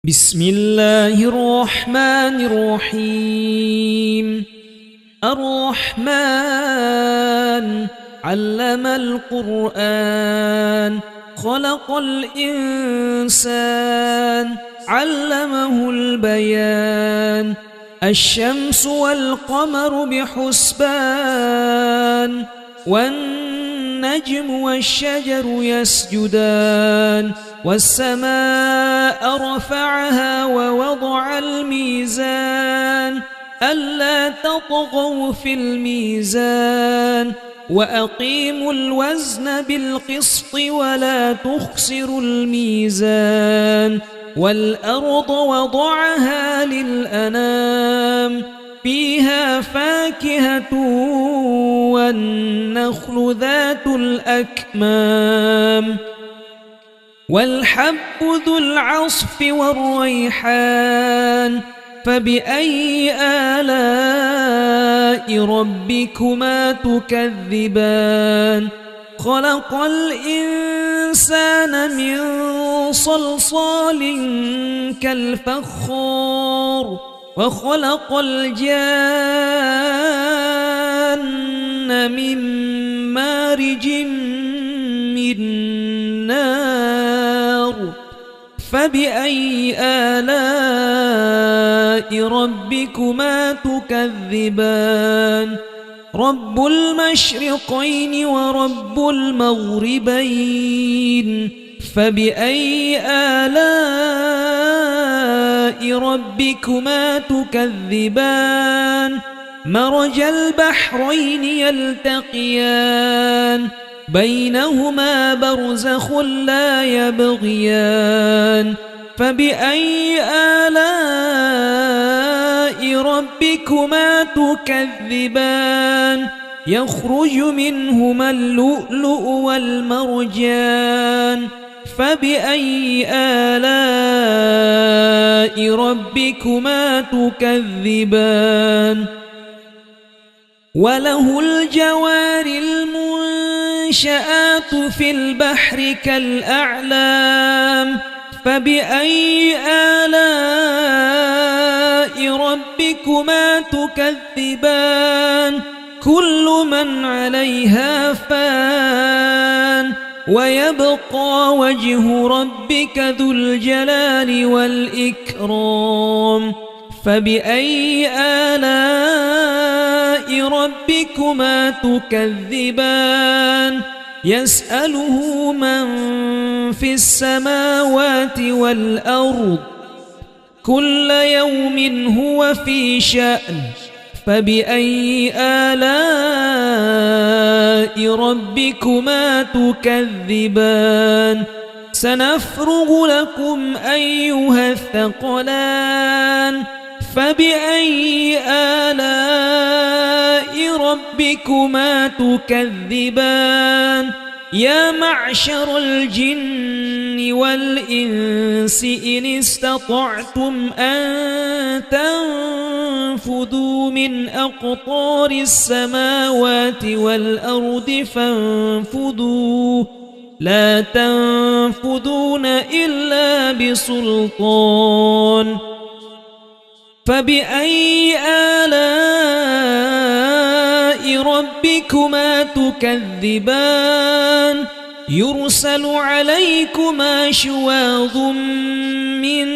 بسم الله الرحمن الرحيم. الرحمن علم القرآن خلق الإنسان علمه البيان. الشمس والقمر بحسبان والنجم والشجر يسجدان. والسماء رفعها ووضع الميزان ألا تطغوا في الميزان وأقيموا الوزن بالقسط ولا تخسروا الميزان. والأرض وضعها للأنام فيها فاكهة والنخل ذات الأكمام والحب ذو العصف والريحان. فبأي آلاء ربكما تكذبان؟ خلق الإنسان من صلصال كالفخار وخلق الجان من مارج من نار. فبأي آلاء ربكما تكذبان؟ رب المشرقين ورب المغربين. فبأي آلاء ربكما تكذبان؟ مرج البحرين يلتقيان بينهما برزخ لا يبغيان. فبأي آلاء ربكما تكذبان؟ يخرج منهما اللؤلؤ والمرجان. فبأي آلاء ربكما تكذبان؟ وله الجوار المنشآت في البحر كالأعلام. فبأي آلاء ربكما تكذبان؟ كل من عليها فان ويبقى وجه ربك ذو الجلال والإكرام. فبأي آلاء ربكما تكذبان؟ يسأله من في السماوات والأرض كل يوم هو في شأن. فبأي آلاء ربكما تكذبان؟ سنفرغ لكم أيها الثقلان. فبأي آلاء ربكما تكذبان؟ يا معشر الجن والإنس إن استطعتم أن تنفذوا من أقطار السماوات والأرض فانفذوا لا تنفذون إلا بسلطان. فبأي آلاء ربكما تكذبان؟ يرسل عليكما شواظ من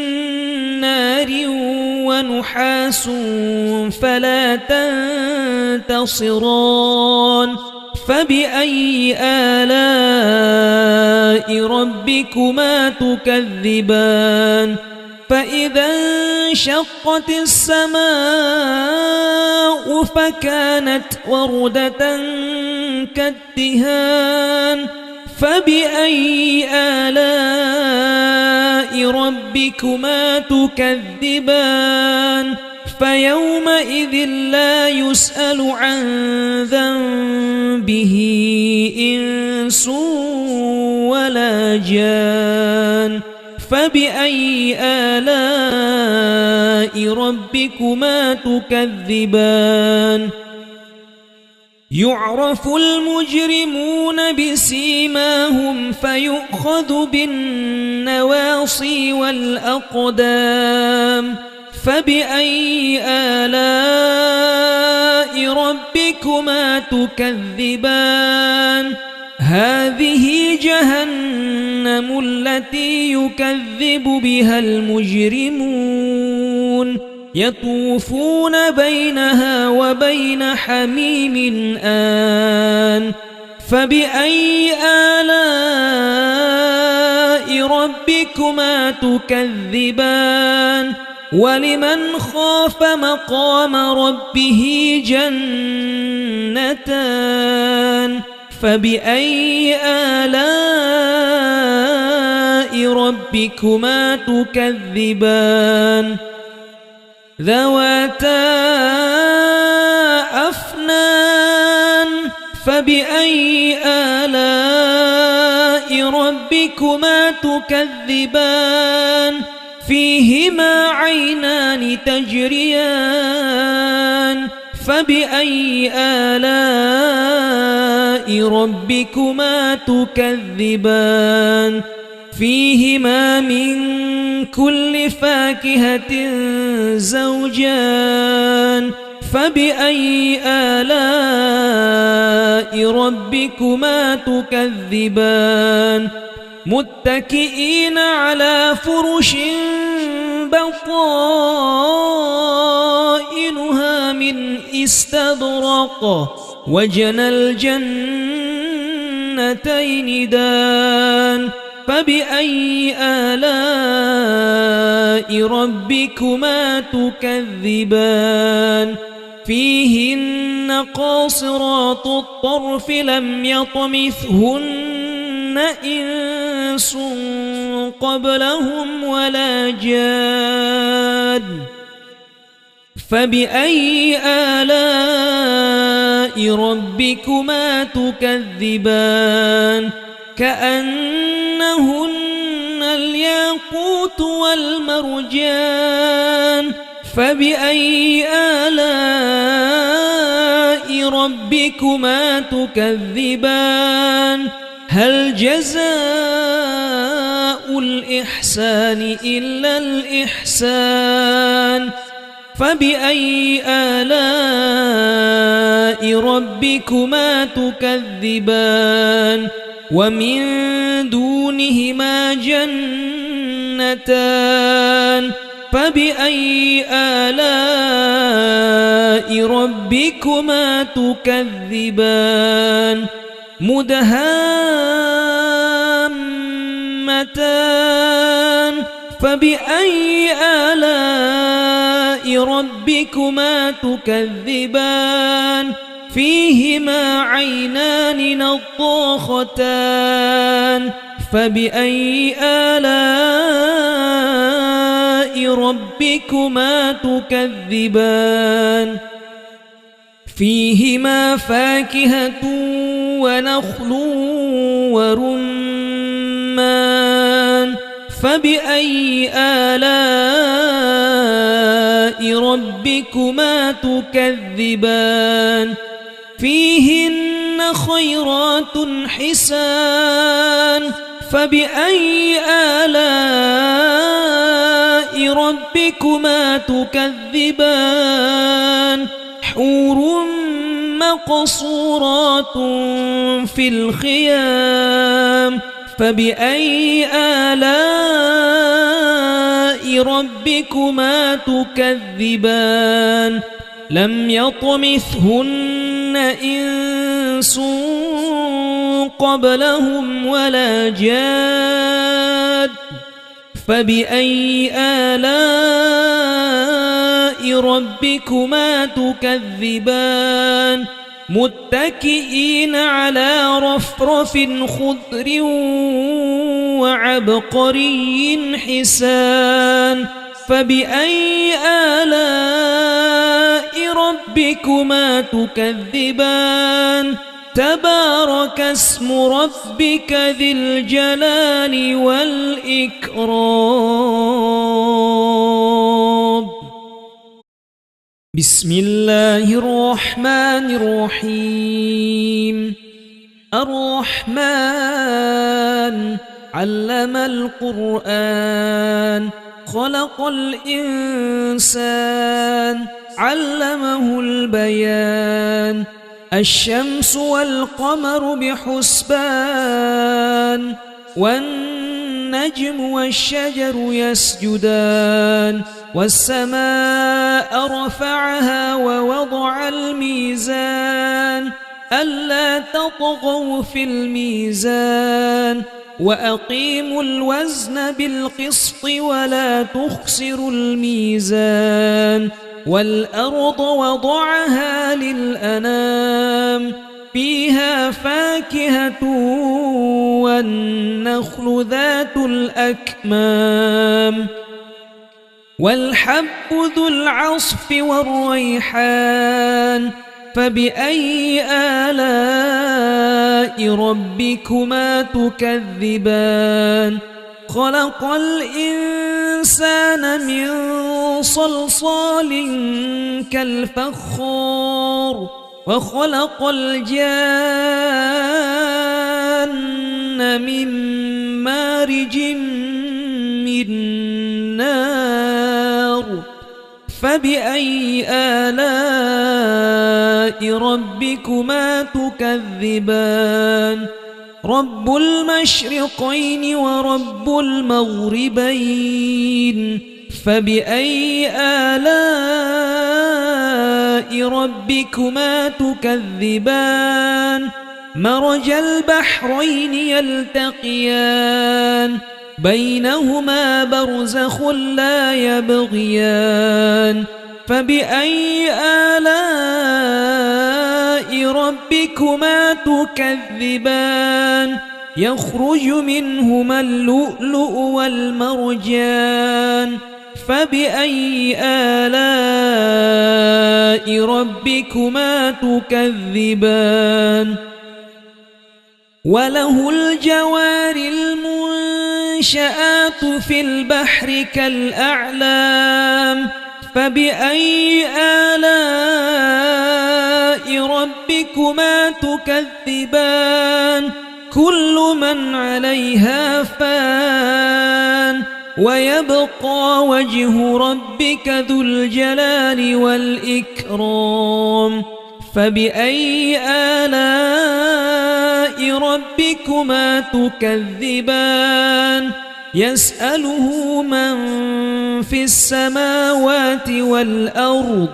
نار ونحاس فلا تنتصران. فبأي آلاء ربكما تكذبان؟ فإذا انشقت السماء فكانت وردة كالدهان. فبأي آلاء ربكما تكذبان؟ فيومئذ لا يسأل عن ذنبه إنس ولا جان. فبأي آلاء ربكما تكذبان؟ يعرف المجرمون بسيماهم فيؤخذ بالنسبة النواصي والأقدام فبأي آلاء ربكما تكذبان هذه جهنم التي يكذب بها المجرمون يطوفون بينها وبين حميم آن فبأي آلاء ربكما تكذبان ولمن خاف مقام ربه جنتان فبأي آلاء ربكما تكذبان ذواتا أفنان فبأي آلاء ربكما تكذبان فيهما عينان تجريان فبأي آلاء ربكما تكذبان فيهما من كل فاكهة زوجان فبأي آلاء ربكما تكذبان متكئين على فرش بطائنها من استبرق وجنى الجنتين دان فبأي آلاء ربكما تكذبان فيهن قاصرات الطرف لم يطمثهن إنس قبلهم ولا جان فبأي آلاء ربكما تكذبان كأنهن الياقوت والمرجان فبأي آلاء ربكما تكذبان هل جزاء الإحسان إلا الإحسان فبأي آلاء ربكما تكذبان ومن دونهما جنتان فبأي آلاء ربكما تكذبان مدهامتان فبأي آلاء ربكما تكذبان فيهما عينان نضاختان فبأي آلاء ربكما تكذبان فيهما فاكهة ونخل ورمان فبأي آلاء ربكما تكذبان فيهن خيرات حسان فبأي آلاء ربكما تكذبان حور مقصورات في الخيام فبأي آلاء ربكما تكذبان لم يطمثهن إنس قبلهم ولا جاد فبأي آلاء ربكما تكذبان متكئين على رفرف خضر وعبقري حسان فبأي آلاء ربكما تكذبان تبارك اسم ربك ذي الجلال والإكرام بسم الله الرحمن الرحيم الرحمن علم القرآن خلق الإنسان علمه البيان الشمس والقمر بحسبان والنجم والشجر يسجدان والسماء رفعها ووضع الميزان ألا تطغوا في الميزان وأقيموا الوزن بالقسط ولا تخسروا الميزان والأرض وضعها للأنام فيها فاكهة والنخل ذات الأكمام والحب ذو العصف والريحان فبأي آلاء ربكما تكذبان خلق الإنسان من صلصال كالفخار وخلق الجان من مارج من نار فبأي آلاء ربكما تكذبان رب المشرقين ورب المغربين فبأي آلاء ربكما تكذبان مرج البحرين يلتقيان بينهما برزخ لا يبغيان فبأي آلاء ربكما تكذبان يخرج منهما اللؤلؤ والمرجان فبأي آلاء ربكما تكذبان وله الجوار المنشآت في البحر كالأعلام فبأي آلاء ربكما تكذبان كل من عليها فان ويبقى وجه ربك ذو الجلال والإكرام فبأي آلاء ربكما تكذبان يسأله من في السماوات والأرض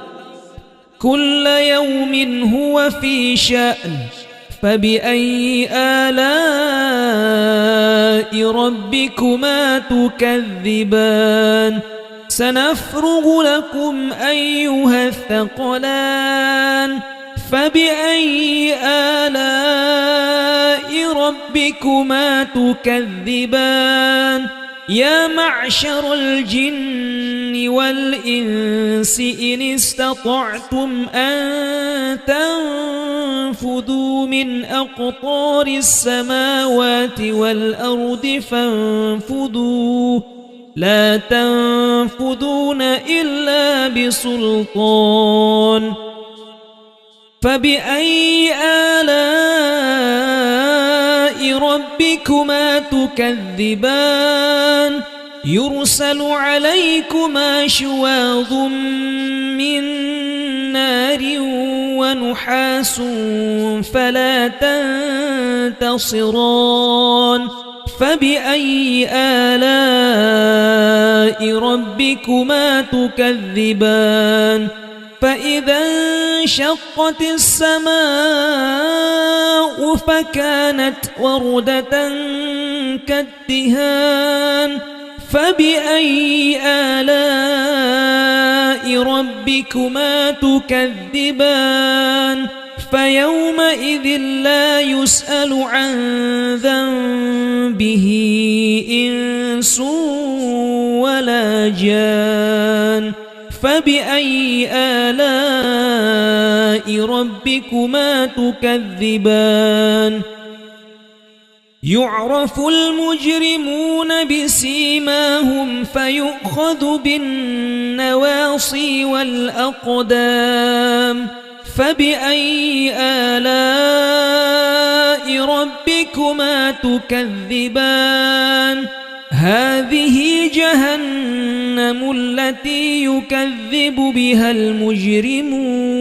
كل يوم هو في شأن فبأي آلاء ربكما تكذبان سنفرغ لكم أيها الثقلان فبأي آلاء ربكما تكذبان يا معشر الجن والإنس إن استطعتم أن تنفذوا من أقطار السماوات والأرض فانفذوا لا تنفذون إلا بسلطان فبأي آلاء ربكما تكذبان يرسل عليكما شواظ من نار ونحاس فلا تنتصران فبأي آلاء ربكما تكذبان فإذا انشقت السماء فكانت وردة كالدهان فبأي آلاء ربكما تكذبان فيومئذ لا يسأل عن ذنبه إنس ولا جان فبأي آلاء ربكما تكذبان يعرف المجرمون بسيماهم فيؤخذ بالنواصي والأقدام فبأي آلاء ربكما تكذبان هذه جهنم التي يكذب بها المجرمون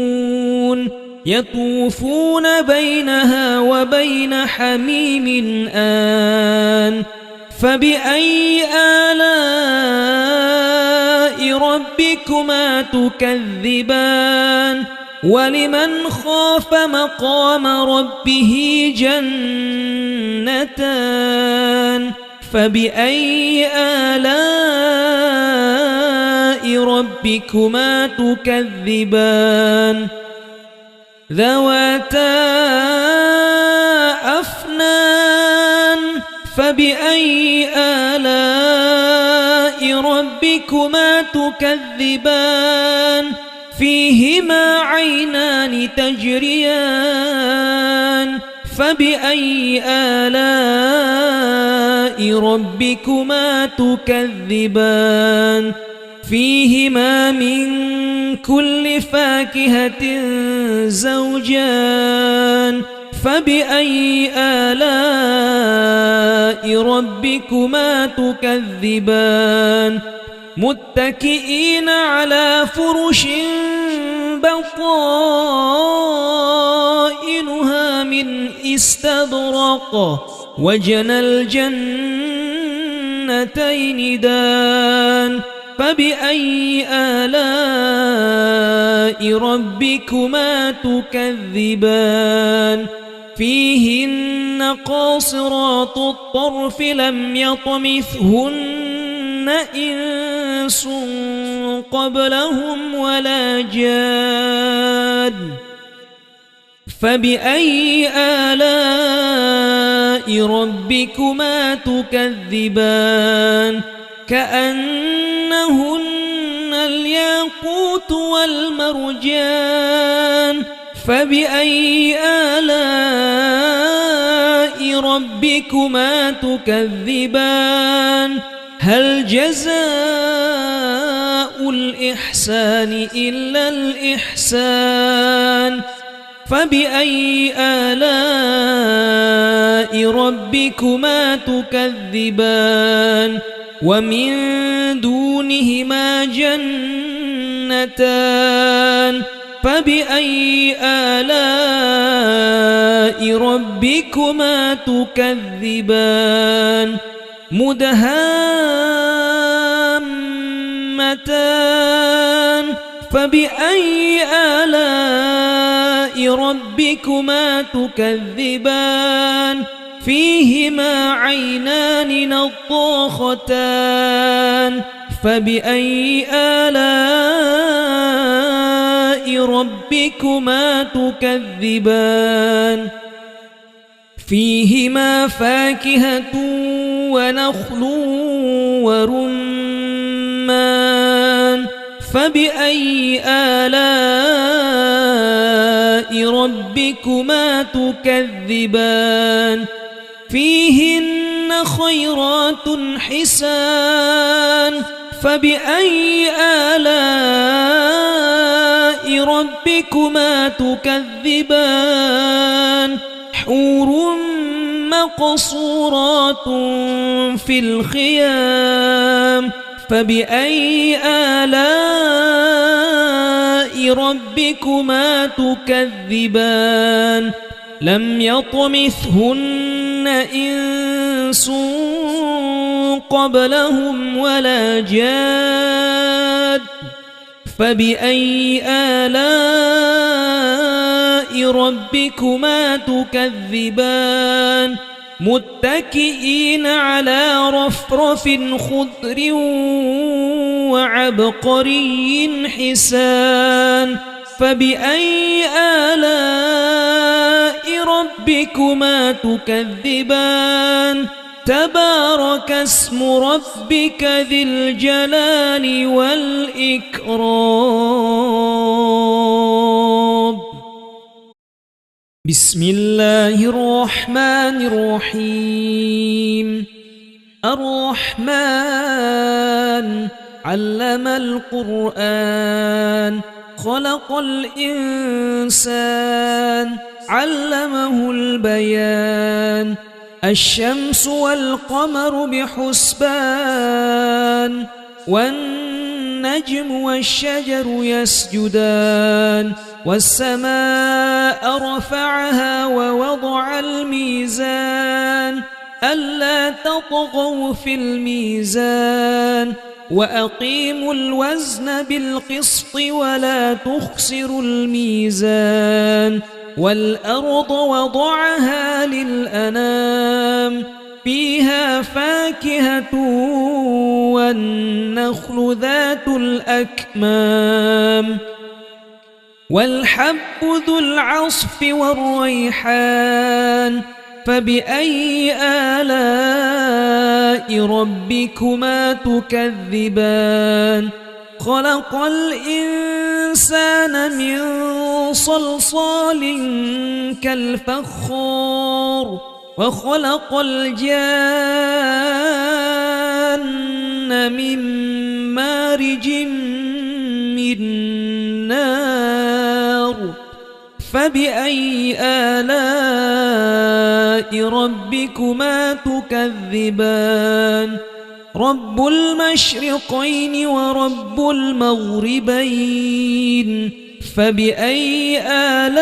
يطوفون بينها وبين حميم آن فبأي آلاء ربكما تكذبان ولمن خاف مقام ربه جنتان فبأي آلاء ربكما تكذبان ذواتا أفنان فبأي آلاء ربكما تكذبان فيهما عينان تجريان فبأي آلاء ربكما تكذبان فيهما من كل فاكهة زوجان فبأي آلاء ربكما تكذبان متكئين على فرش بطائنها من استبرق وجنى الجنتين دان فبأي آلاء ربكما تكذبان فيهن قاصرات الطرف لم يطمثهن إنس قبلهم ولا جان فبأي آلاء ربكما تكذبان كأنهن الياقوت والمرجان فبأي آلاء ربكما تكذبان هل جزاء الإحسان إلا الإحسان فبأي آلاء ربكما تكذبان ومن دونهما جنتان فبأي آلاء ربكما تكذبان مدهامتان فبأي آلاء ربكما تكذبان فيهما عينان نضاختان فبأي آلاء ربكما تكذبان فيهما فاكهة ونخل ورمان فبأي آلاء ربكما تكذبان فيهن خيرات حسان فبأي آلاء ربكما تكذبان حور مقصورات في الخيام فبأي آلاء ربكما تكذبان لم يطمثهن إنس قبلهم ولا جاد فبأي آلاء ربكما تكذبان متكئين على رفرف خضر وعبقري حسان فبأي آلاء ربكما تكذبان تبارك اسم ربك ذي الجلال والإكرام بسم الله الرحمن الرحيم الرحمن علم القرآن خلق الإنسان علمه البيان الشمس والقمر بحسبان والنجم والشجر يسجدان والسماء رفعها ووضع الميزان ألا تطغوا في الميزان وأقيموا الوزن بالقسط ولا تخسروا الميزان والأرض وضعها للأنام فيها فاكهة والنخل ذات الأكمام والحب ذو العصف والريحان فبأي آلاء ربكما تكذبان خلق الإنسان من صلصال كالفخار وخلق الجان من مارج من نار فبأي آلاء ربكما تكذبان رب المشرقين ورب المغربين فبأي آلاء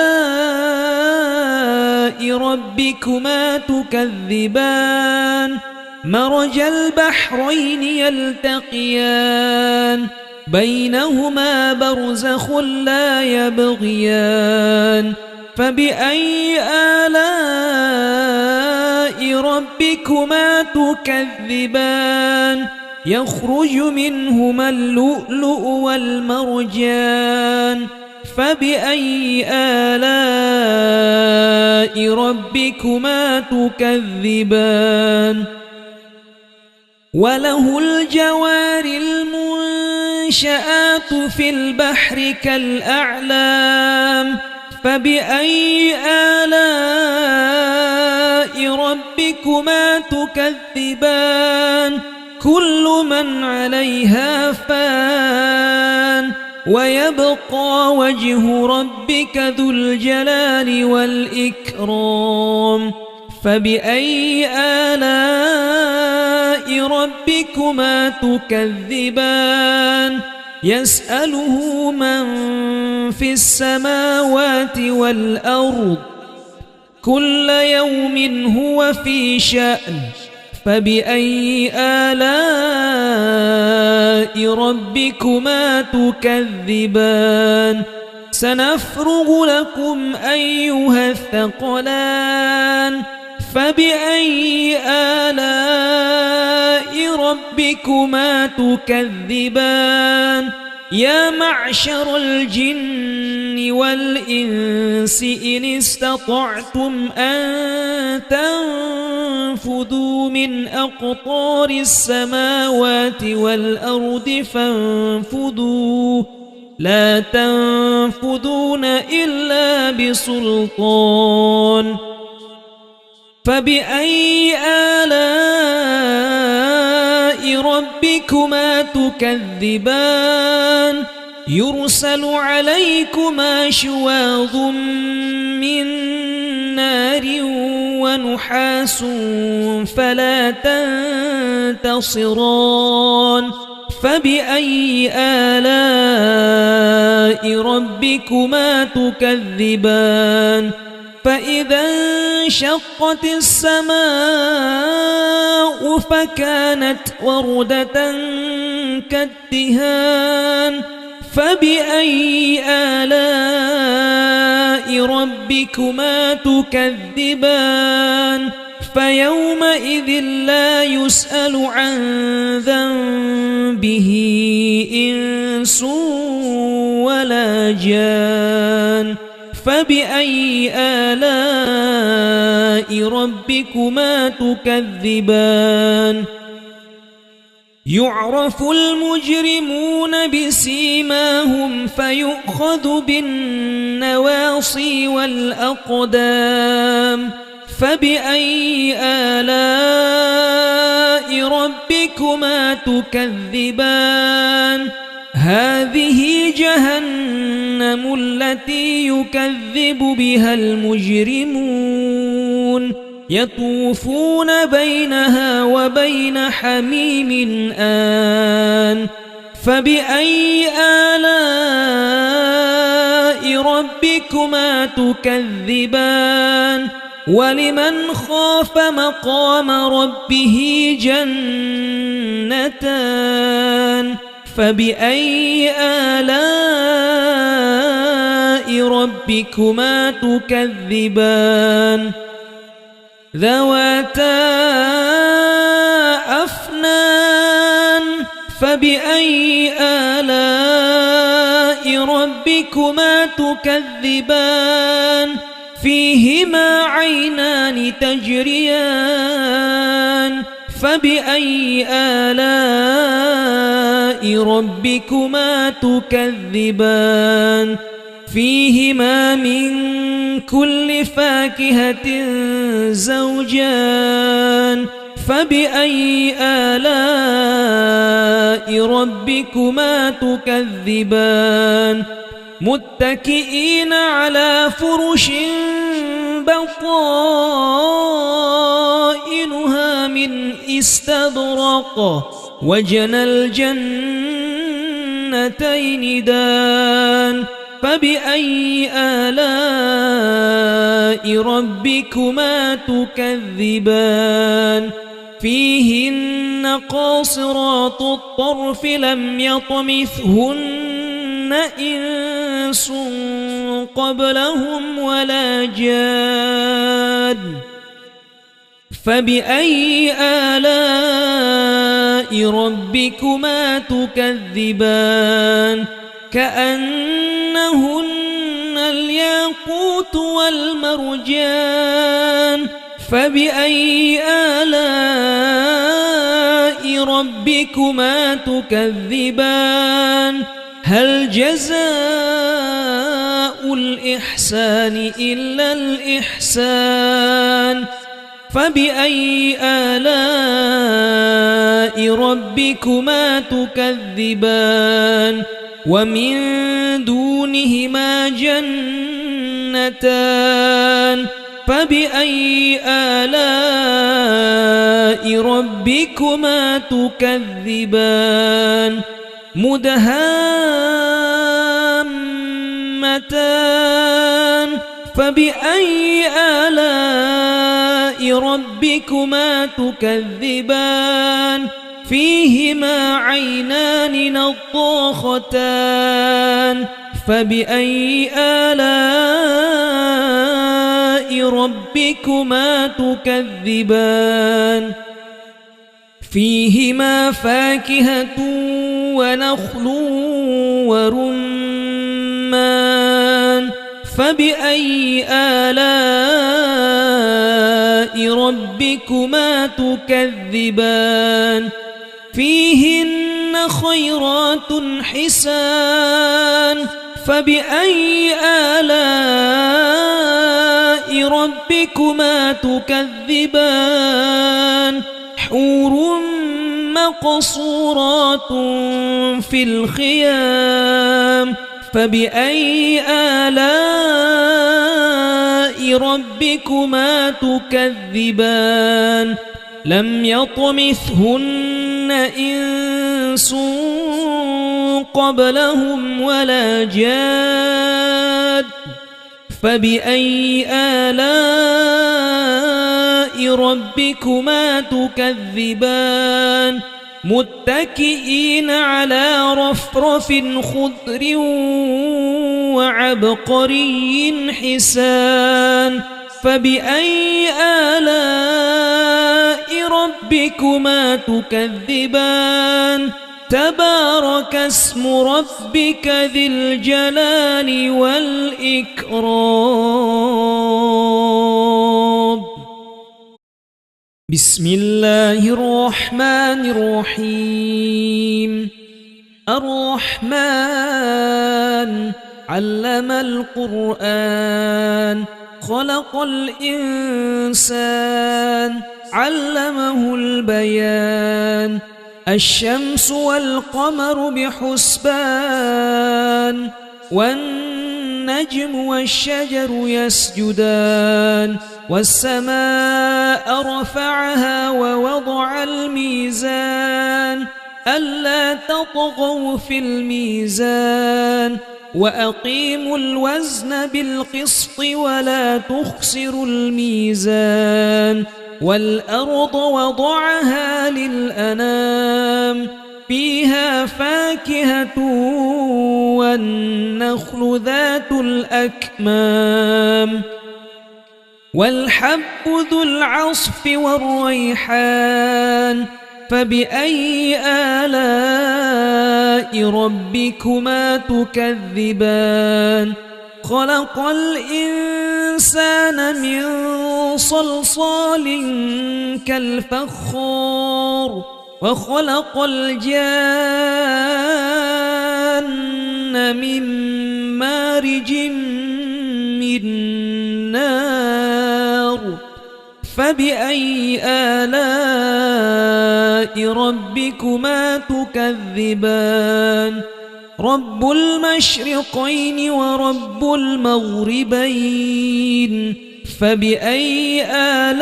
ربكما تكذبان مرج البحرين يلتقيان بينهما برزخ لا يبغيان فبأي آلاء ربكما تكذبان يخرج منهما اللؤلؤ والمرجان فبأي آلاء ربكما تكذبان وله الجوار المنشآت في البحر كالأعلام فبأي آلاء ربكما تكذبان كل من عليها فان ويبقى وجه ربك ذو الجلال والإكرام فبأي آلاء ربكما تكذبان يسأله من في السماوات والأرض كل يوم هو في شأن فبأي آلاء ربكما تكذبان سنفرغ لكم أيها الثقلان فبأي آلاء ربكما تكذبان يا معشر الجن والإنس إن استطعتم أن تنفذوا من أقطار السماوات والأرض فانفذوا لا تنفذون إلا بسلطان فبأي آلاء ربكما تكذبان يرسل عليكما شواظ من نار ونحاس فلا تنتصران فبأي آلاء ربكما تكذبان فإذا انشقت السماء فكانت وردة كالدهان فبأي آلاء ربكما تكذبان فيومئذ لا يسأل عن ذنبه إنس ولا جان فبأي آلاء ربكما تكذبان يعرف المجرمون بسيماهم فيؤخذ بالنواصي والأقدام فبأي آلاء ربكما تكذبان هذه جهنم التي يكذب بها المجرمون يطوفون بينها وبين حميم آن فبأي آلاء ربكما تكذبان ولمن خاف مقام ربه جنتان فبأي آلاء ربكما تكذبان ذواتا أفنان فبأي آلاء ربكما تكذبان فيهما عينان تجريان فبأي آلاء ربكما تكذبان فيهما من كل فاكهة زوجان فبأي آلاء ربكما تكذبان متكئين على فرش بطائنها من استبرق وجنى الجنتين دان فبأي آلاء ربكما تكذبان فيهن قاصرات الطرف لم يطمثهن إنس قبلهم ولا جان فبأي آلاء ربكما تكذبان كأنهن الياقوت والمرجان فبأي آلاء ربكما تكذبان هل جزاء الإحسان إلا الإحسان فبأي آلاء ربكما تكذبان ومن دونهما جنتان فبأي آلاء ربكما تكذبان مدهامتان فبأي آلاء ربكما تكذبان فيهما عينان نضاختان فبأي آلاء ربكما تكذبان فيهما فاكهة ونخل ورمان فبأي آلاء ربكما تكذبان فيهن خيرات حسان فبأي آلاء ربكما تكذبان حور مقصورات في الخيام فبأي آلاء ربكما تكذبان لم يطمثهن إنس قبلهم ولا جاد فبأي آلاء ربكما تكذبان متكئين على رفرف خضر وعبقري حسان فبأي آلاء ربكما تكذبان تبارك اسم ربك ذي الجلال والإكرام بسم الله الرحمن الرحيم الرحمن علم القرآن خلق الإنسان علمه البيان الشمس والقمر بحسبان والنجم والشجر يسجدان والسماء رفعها ووضع الميزان ألا تطغوا في الميزان وأقيموا الوزن بالقسط ولا تخسروا الميزان والأرض وضعها للأنام فيها فاكهة والنخل ذات الأكمام والحب ذو العصف والريحان فبأي آلاء ربكما تكذبان خلق الإنسان من صلصال كالفخار وخلق الجان من مارج من نار فبأي آلاء ربكما تكذبان رب المشرقين ورب المغربين فبأي آلاء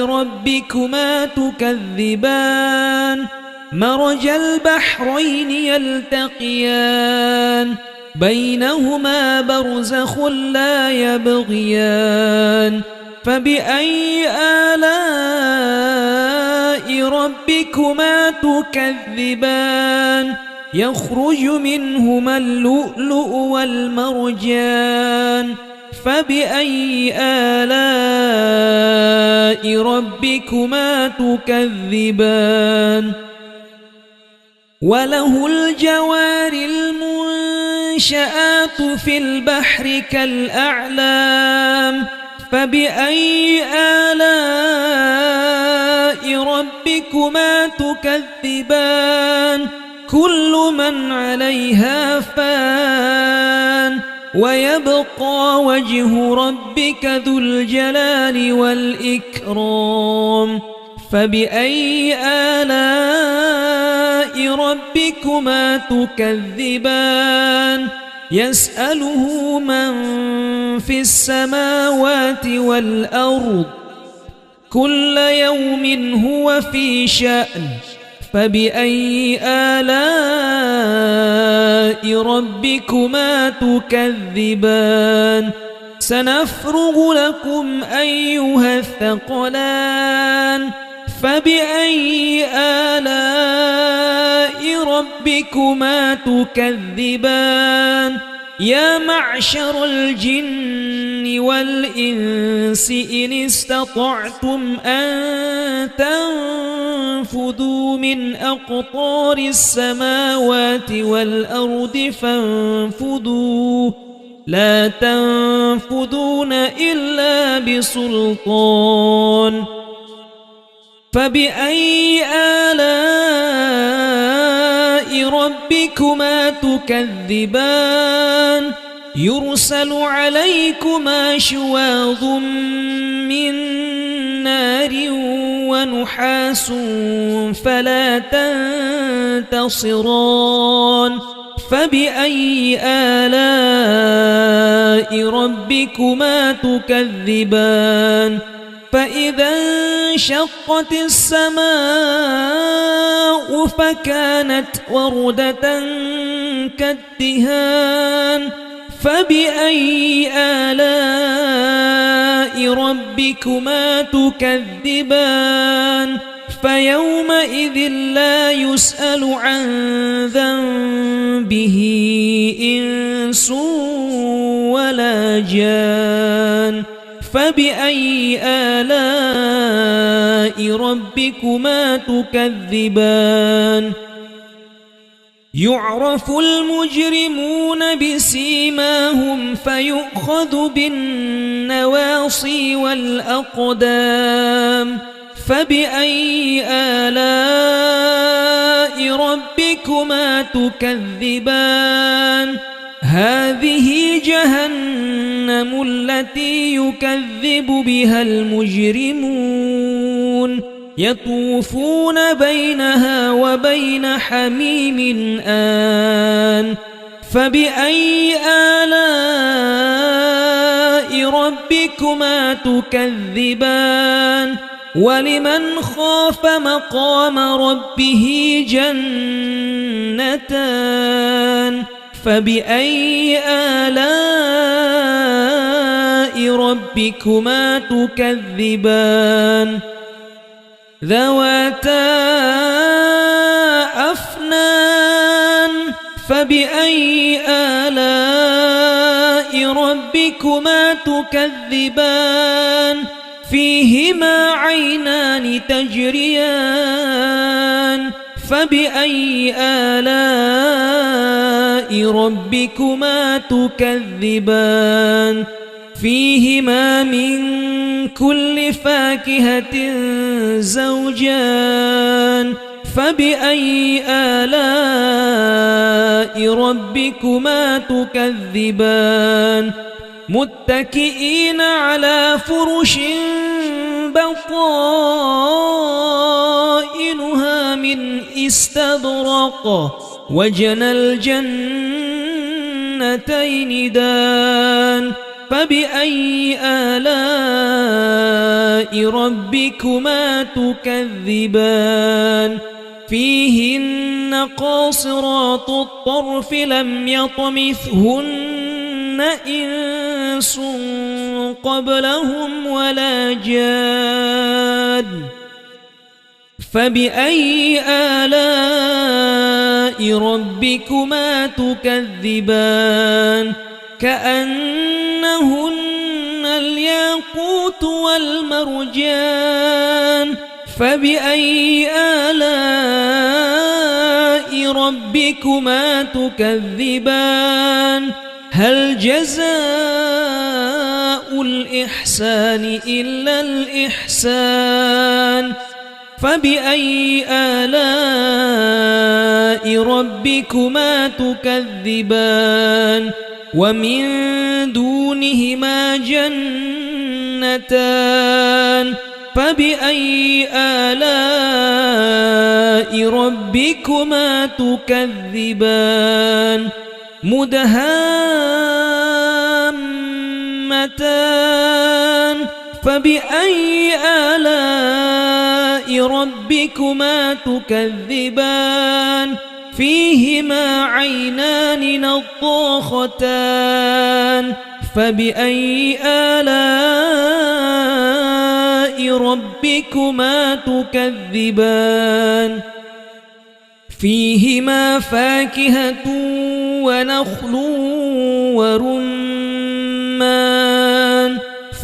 ربكما تكذبان مرج البحرين يلتقيان بينهما برزخ لا يبغيان فبأي آلاء ربكما تكذبان يخرج منهما اللؤلؤ والمرجان فبأي آلاء ربكما تكذبان وله الجوار المنشآت في البحر كالأعلام فبأي آلاء ربكما تكذبان كل من عليها فان ويبقى وجه ربك ذو الجلال والإكرام فبأي آلاء ربكما تكذبان يسأله من في السماوات والأرض كل يوم هو في شأن فبأي آلاء ربكما تكذبان سنفرغ لكم أيها الثقلان فبأي آلاء ربكما تكذبان يا معشر الجن والإنس إن استطعتم أن تنفذوا من أقطار السماوات والأرض فانفذوا لا تنفذون إلا بسلطان فبأي آلاء ربكما تكذبان يرسل عليكما شواظ من نار ونحاس فلا تنتصران فبأي آلاء ربكما تكذبان فإذا انشقت السماء فكانت وردة كالدهان فبأي آلاء ربكما تكذبان فيومئذ لا يسأل عن ذنبه إنس ولا جان فبأي آلاء ربكما تكذبان يعرف المجرمون بسيماهم فيؤخذ بالنواصي والأقدام فبأي آلاء ربكما تكذبان هذه جهنم التي يكذب بها المجرمون يطوفون بينها وبين حميم آن فبأي آلاء ربكما تكذبان ولمن خاف مقام ربه جنتان فبأي آلاء ربكما تكذبان ذواتا أفنان فبأي آلاء ربكما تكذبان فيهما عينان تجريان فبأي آلاء ربكما تكذبان فيهما من كل فاكهة زوجان فبأي آلاء ربكما تكذبان متكئين على فرش بطائنها من استبرق وجنى الجنتين دان فبأي آلاء ربكما تكذبان فيهن قاصرات الطرف لم يطمثهن إنس قبلهم ولا جان فبأي آلاء ربكما تكذبان كأنهن الياقوت والمرجان فبأي آلاء ربكما تكذبان هل جزاء الإحسان إلا الإحسان فبأي آلاء ربكما تكذبان ومن دونهما جنتان فبأي آلاء ربكما تكذبان مدهامتان فبأي آلاء ربكما تكذبان فيهما عينان نضاختان فبأي آلاء ربكما تكذبان فيهما فاكهة ونخل ورمان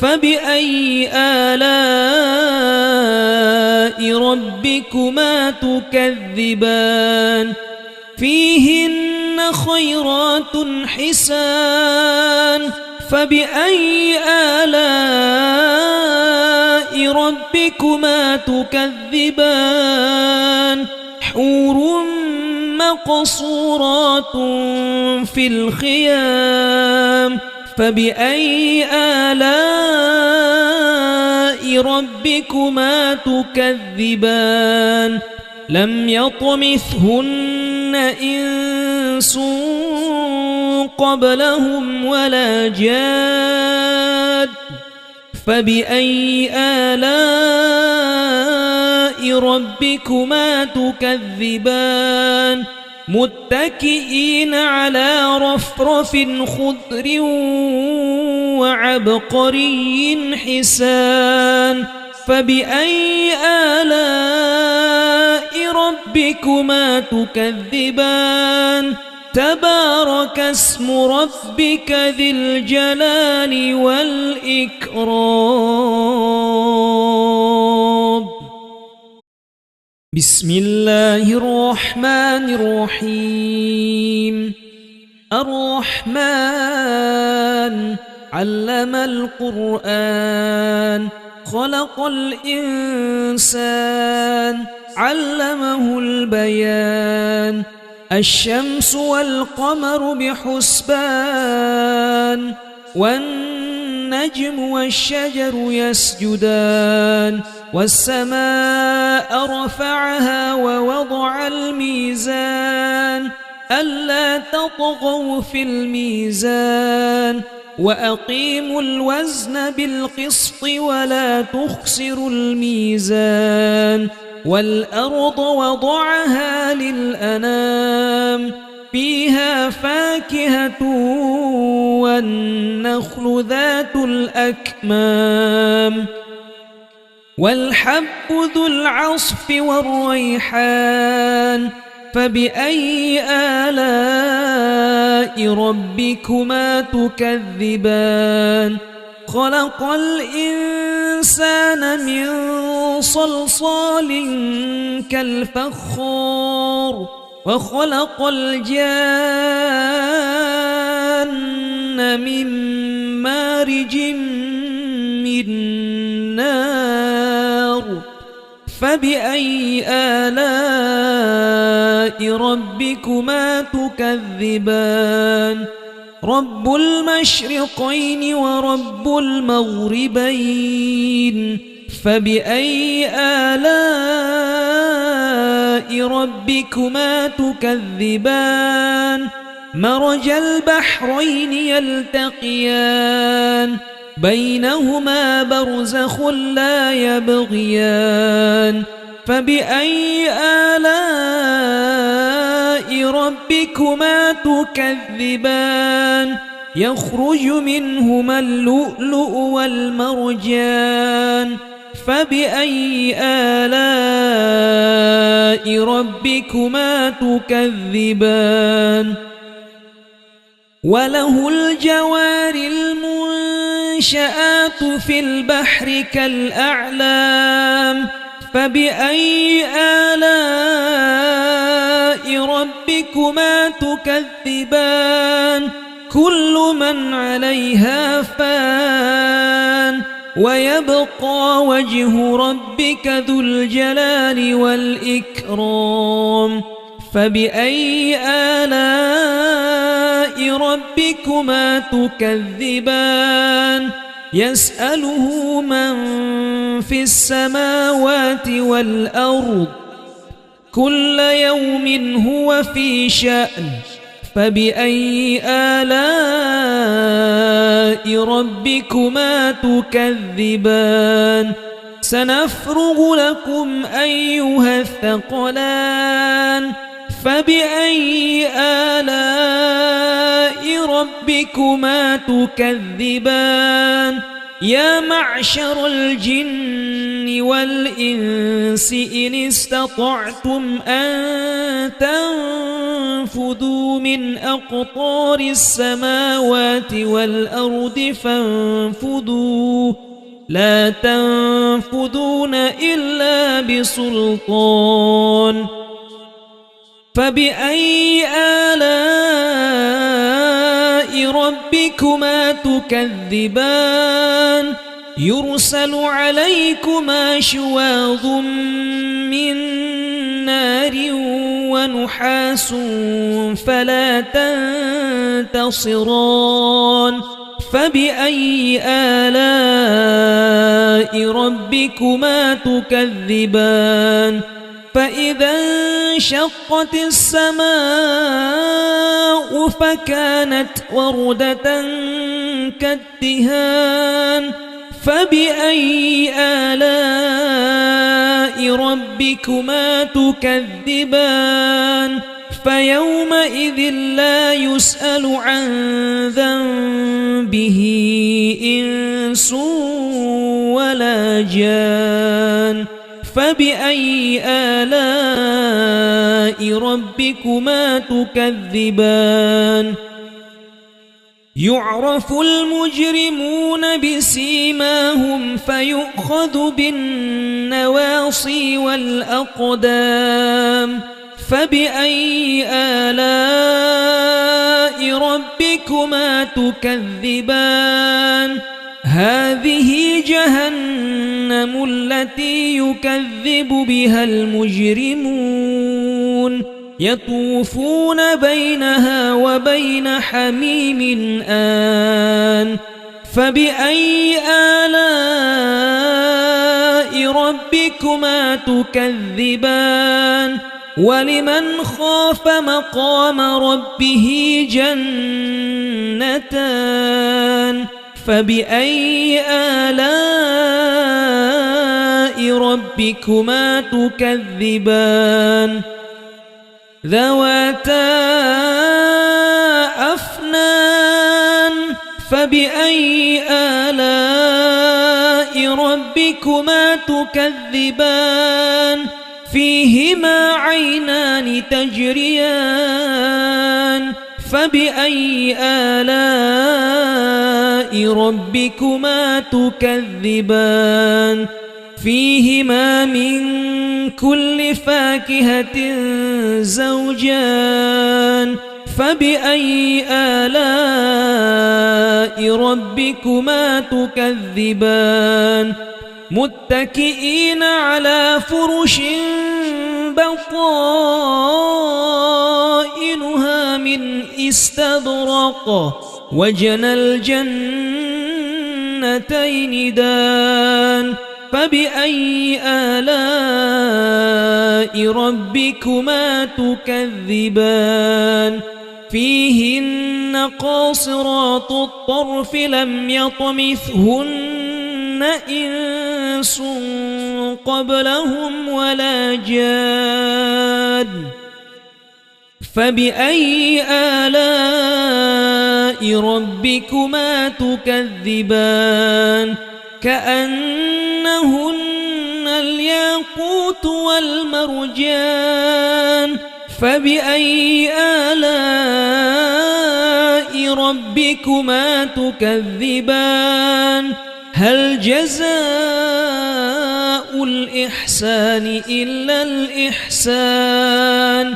فبأي آلاء ربكما تكذبان فيهن خيرات حسان فبأي آلاء ربكما تكذبان حور مقصورات في الخيام فبأي آلاء ربكما تكذبان لم يطمثهن إنس قبلهم ولا جاد فبأي آلاء ربكما تكذبان متكئين على رفرف خضر وعبقري حسان فبأي آلاء ربكما تكذبان تبارك اسم ربك ذي الجلال والإكرام بسم الله الرحمن الرحيم الرحمن علم القرآن خلق الإنسان علمه البيان الشمس والقمر بحسبان والنجم والشجر يسجدان والسماء رفعها ووضع الميزان ألا تطغوا في الميزان وأقيموا الوزن بالقسط ولا تخسروا الميزان والأرض وضعها للأنام فيها فاكهة والنخل ذات الأكمام والحب ذو العصف والريحان فبأي آلاء ربكما تكذبان خلق الإنسان من صلصال كالفخار وخلق الجان من مارج من نار فبأي آلاء ربكما تكذبان رب المشرقين ورب المغربين فبأي آلاء ربكما تكذبان مرج البحرين يلتقيان بينهما برزخ لا يبغيان فبأي آلاء ربكما تكذبان يخرج منهما اللؤلؤ والمرجان فبأي آلاء ربكما تكذبان وله الجوار المنشآت في البحر كالأعلام فبأي آلاء ربكما تكذبان كل من عليها فان ويبقى وجه ربك ذو الجلال والإكرام فبأي آلاء ربكما تكذبان يسأله من في السماوات والأرض كل يوم هو في شأن فبأي آلاء ربكما تكذبان سنفرغ لكم أيها الثقلان فبأي آلاء ربكما تكذبان يا معشر الجن والإنس إن استطعتم أن تنفذوا من أقطار السماوات والأرض فانفذوا لا تنفذون إلا بسلطان فبأي آلاء ربكما تكذبان يرسل عليكما شواظ من نار ونحاس فلا تنتصران فبأي آلاء ربكما تكذبان فإذا انشقت السماء فكانت وردة كالدهان فبأي آلاء ربكما تكذبان فيومئذ لا يسأل عن ذنبه إنس ولا جان فبأي آلاء ربكما تكذبان يعرف المجرمون بسيماهم فيؤخذ بالنواصي والأقدام فبأي آلاء ربكما تكذبان هذه جهنم التي يكذب بها المجرمون يطوفون بينها وبين حميم آن فبأي آلاء ربكما تكذبان ولمن خاف مقام ربه جنتان فبأي آلاء ربكما تكذبان ذواتا أفنان فبأي آلاء ربكما تكذبان فيهما عينان تجريان فبأي آلاء ربكما تكذبان فيهما من كل فاكهة زوجان فبأي آلاء ربكما تكذبان متكئين على فرش بطائنها من استبرق وجنى الجنتين دان فبأي آلاء ربكما تكذبان فيهن قاصرات الطرف لم يطمثهن إنس قبلهم ولا جان فبأي آلاء ربكما تكذبان كأنهن الياقوت والمرجان فبأي آلاء ربكما تكذبان هل جزاء الإحسان إلا الإحسان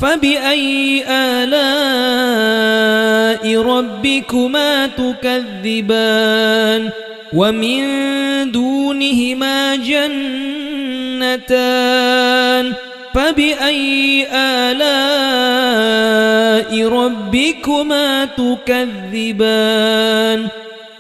فبأي آلاء ربكما تكذبان ومن دونهما جنتان فبأي آلاء ربكما تكذبان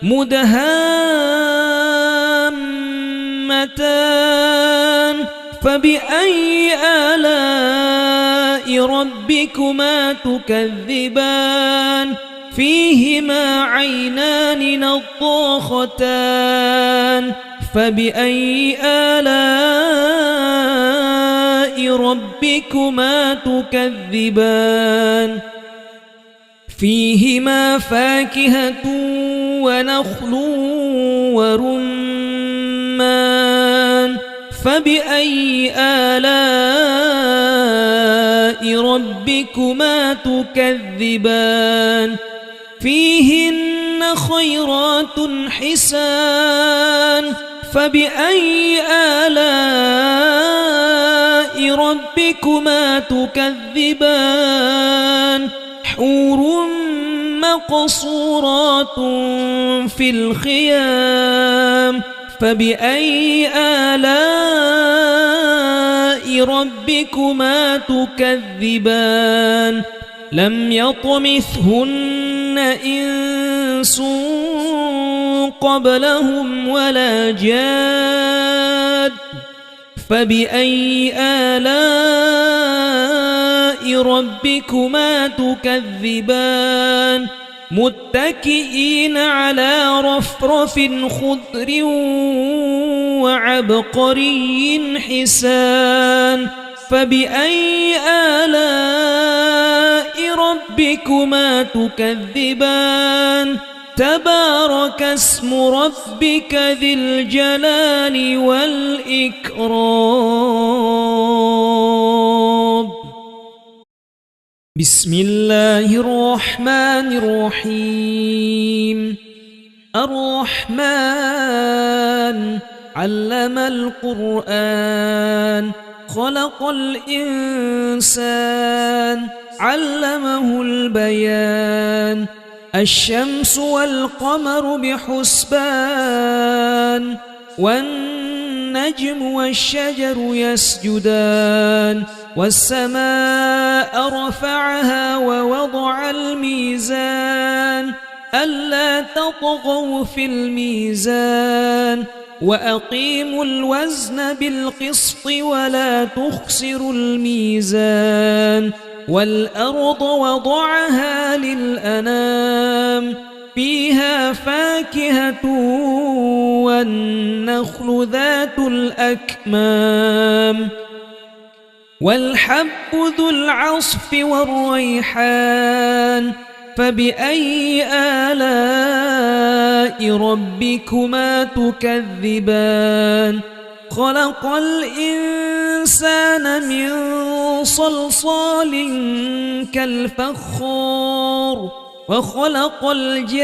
مدهامتان فبأي آلاء ربكما تكذبان فيهما عينان نضاختان فبأي آلاء ربكما تكذبان فيهما فاكهة ونخل ورمان فبأي آلاء ربكما تكذبان فيهن خيرات حسان فبأي آلاء ربكما تكذبان حور مقصورات في الخيام فبأي آلاء ربكما تكذبان لم يطمثهن إنس قبلهم ولا جاد فبأي آلاء ربكما تكذبان متكئين على رفرف خضر وعبقري حسان فبأي آلاء ربكما تكذبان تبارك اسم ربك ذي الجلال والإكرام بسم الله الرحمن الرحيم الرحمن علم القرآن خلق الإنسان علمه البيان الشمس والقمر بحسبان والنجم والشجر يسجدان والسماء رفعها ووضع الميزان ألا تطغوا في الميزان وأقيموا الوزن بالقسط ولا تخسروا الميزان والأرض وضعها للأنام فيها فاكهة والنخل ذات الأكمام والحب ذو العصف والريحان فبأي آلاء ربكما تكذبان خلق الإنسان من صلصال كالفخار وخلق الجان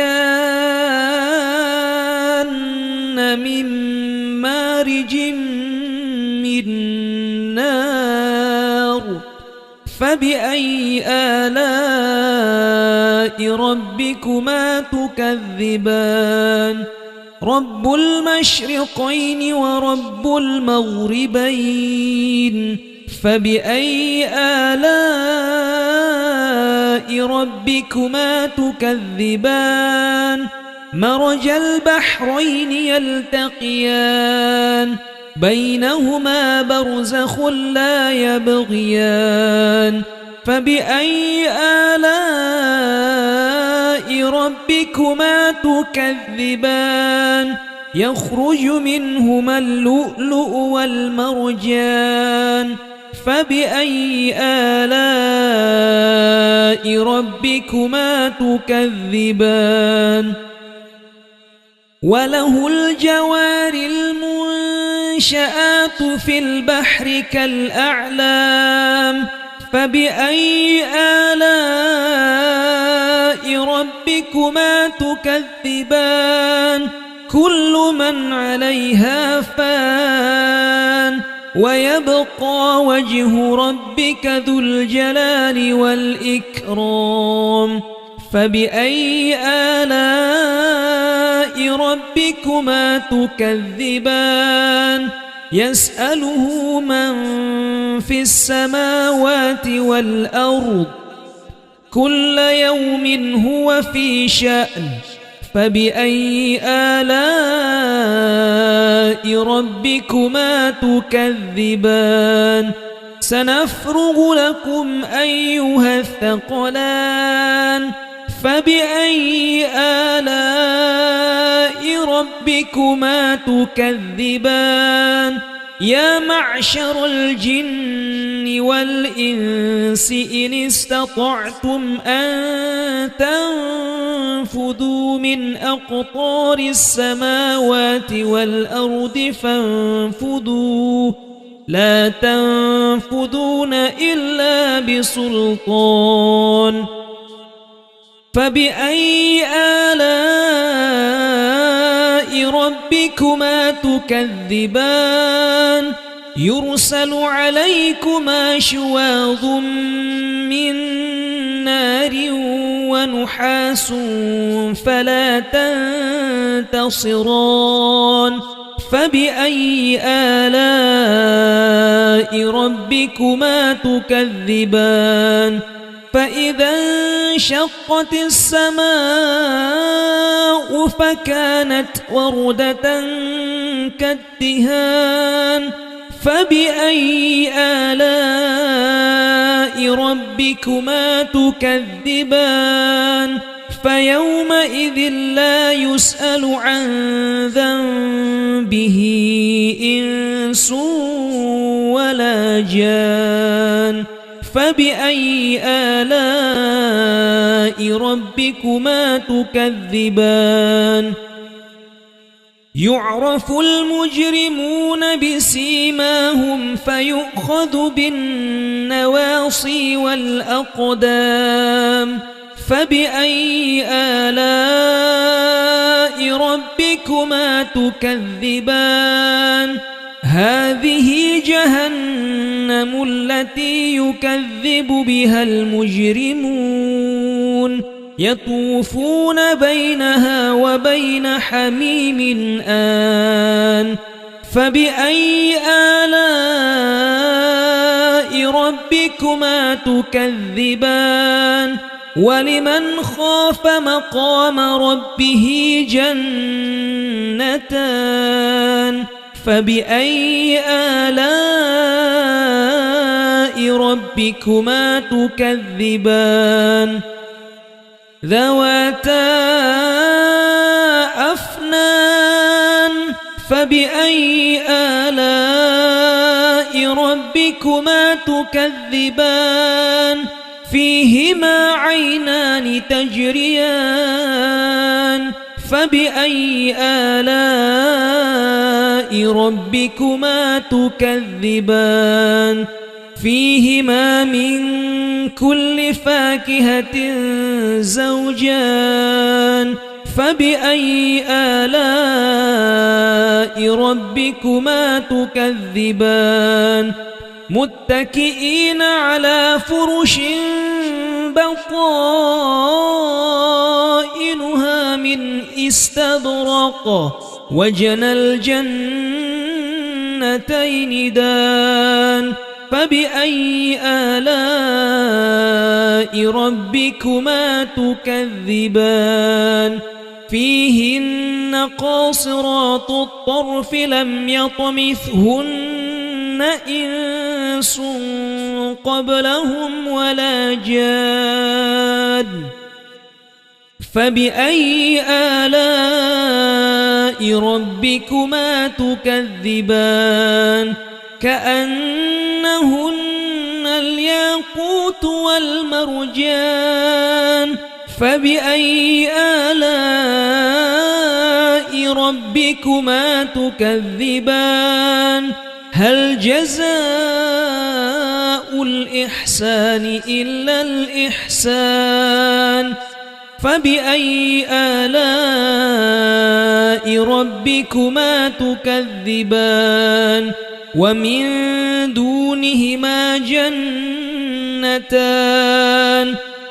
من مارج من نار فبأي آلاء ربكما تكذبان رب المشرقين ورب المغربين فبأي آلاء ربكما تكذبان مرج البحرين يلتقيان بينهما برزخ لا يبغيان فبأي آلاء ربكما تكذبان يخرج منهما اللؤلؤ والمرجان فبأي آلاء ربكما تكذبان وله الجوار المنشآت في البحر كالأعلام فبأي آلاء ربكما تكذبان كل من عليها فان ويبقى وجه ربك ذو الجلال والإكرام فبأي آلاء ربكما تكذبان يسأله من في السماوات والأرض كل يوم هو في شأن فبأي آلاء ربكما تكذبان سنفرغ لكم أيها الثقلان فبأي آلاء ربكما تكذبان يا معشر الجن والإنس إن استطعتم أن تنفذوا من أقطار السماوات والأرض فانفذوا لا تنفذون إلا بسلطان فبأي آلاء ربكما تكذبان يرسل عليكما شواظ من نار ونحاس فلا تنتصران فبأي آلاء ربكما تكذبان فإذا انشقت السماء فكانت وردة كالدهان فبأي آلاء ربكما تكذبان فيومئذ لا يسأل عن ذنبه إنس ولا جان فبأي آلاء ربكما تكذبان يعرف المجرمون بسيماهم فيؤخذ بالنواصي والأقدام فبأي آلاء ربكما تكذبان هذه جهنم التي يكذب بها المجرمون يطوفون بينها وبين حميم آن فبأي آلاء ربكما تكذبان ولمن خاف مقام ربه جنتان فبأي آلاء ربكما تكذبان ذواتا أفنان فبأي آلاء ربكما تكذبان فيهما عينان تجريان فبأي آلاء ربكما تكذبان فيهما من كل فاكهة زوجان فبأي آلاء ربكما تكذبان متكئين على فرش بطائنها من استبرق وجنى الجنتين دان فبأي آلاء ربكما تكذبان فيهن قاصرات الطرف لم يطمثهن إنس قبلهم ولا جان فبأي آلاء ربكما تكذبان كأنهن الياقوت والمرجان فبأي آلاء ربكما تكذبان هل جزاء الإحسان إلا الإحسان فبأي آلاء ربكما تكذبان ومن دونهما جنتان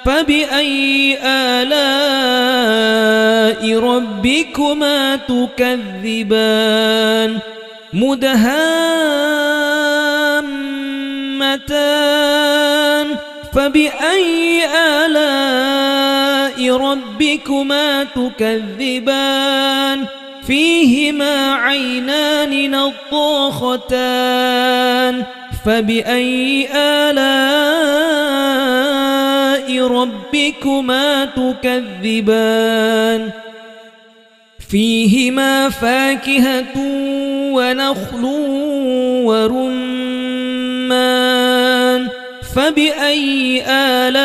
فبأي آلاء ربكما تكذبان مدهامتان فبأي آلاء ربكما تكذبان فيهما عينان نضاختان فبأي آلاء ربكما تكذبان فيهما فاكهة ونخل ورمان فبأي آلاء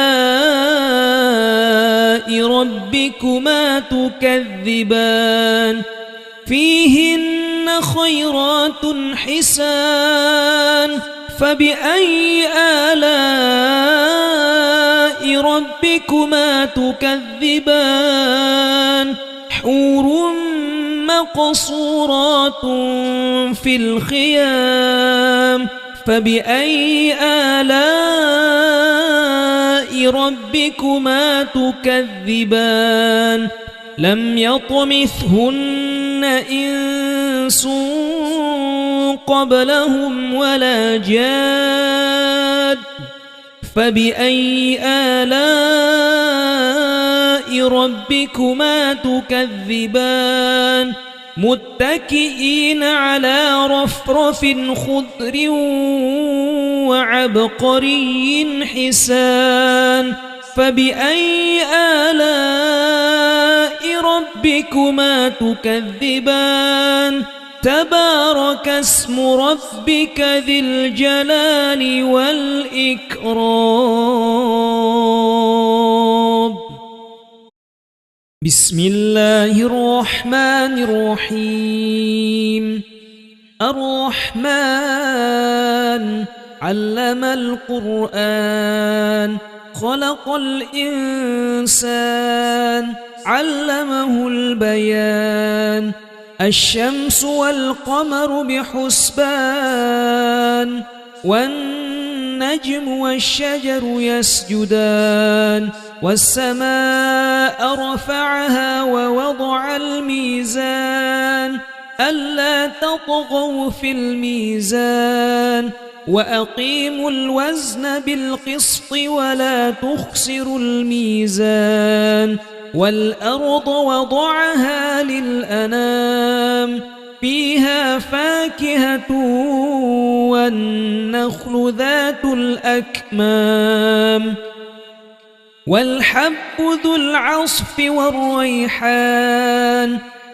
ربكما تكذبان فيهن خيرات حسان فبأي آلاء ربكما تكذبان حور مقصورات في الخيام فبأي آلاء ربكما تكذبان لم يطمثهن إنس قبلهم ولا جاد فبأي آلاء ربكما تكذبان متكئين على رفرف خضر وعبقري حسان فبأي آلاء ربكما تكذبان تبارك اسم ربك ذي الجلال والإكرام بسم الله الرحمن الرحيم الرحمن علم القرآن خلق الإنسان علمه البيان الشمس والقمر بحسبان والنجم والشجر يسجدان والسماء رفعها ووضع الميزان ألا تطغوا في الميزان وأقيموا الوزن بالقسط ولا تخسروا الميزان والأرض وضعها للأنام فيها فاكهة والنخل ذات الأكمام والحب ذو العصف والريحان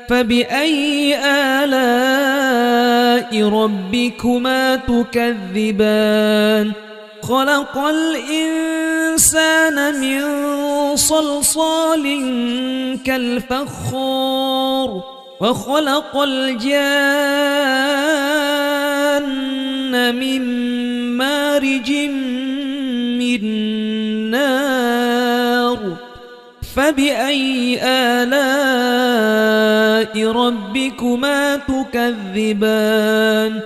فبأي آلاء ربكما تكذبان خلق الإنسان من صلصال كالفخار وخلق الجان من مارج من نار فبأي آلاء ربكما تكذبان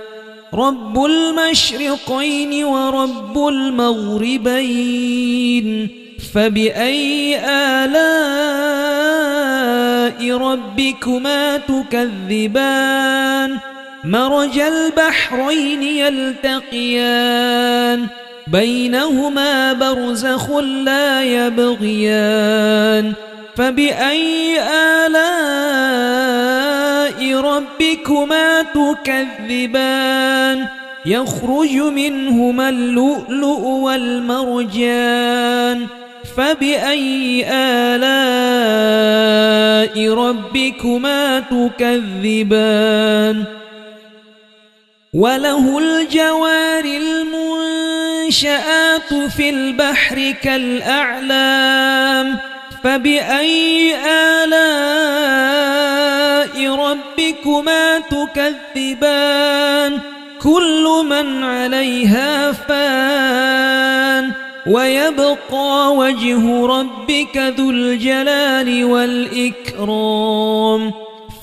رب المشرقين ورب المغربين فبأي آلاء ربكما تكذبان مرج البحرين يلتقيان بينهما برزخ لا يبغيان فبأي آلاء ربكما تكذبان يخرج منهما اللؤلؤ والمرجان فبأي آلاء ربكما تكذبان وله الجوار المنشآت في البحر كالأعلام فبأي آلاء ربكما تكذبان كل من عليها فان ويبقى وجه ربك ذو الجلال والإكرام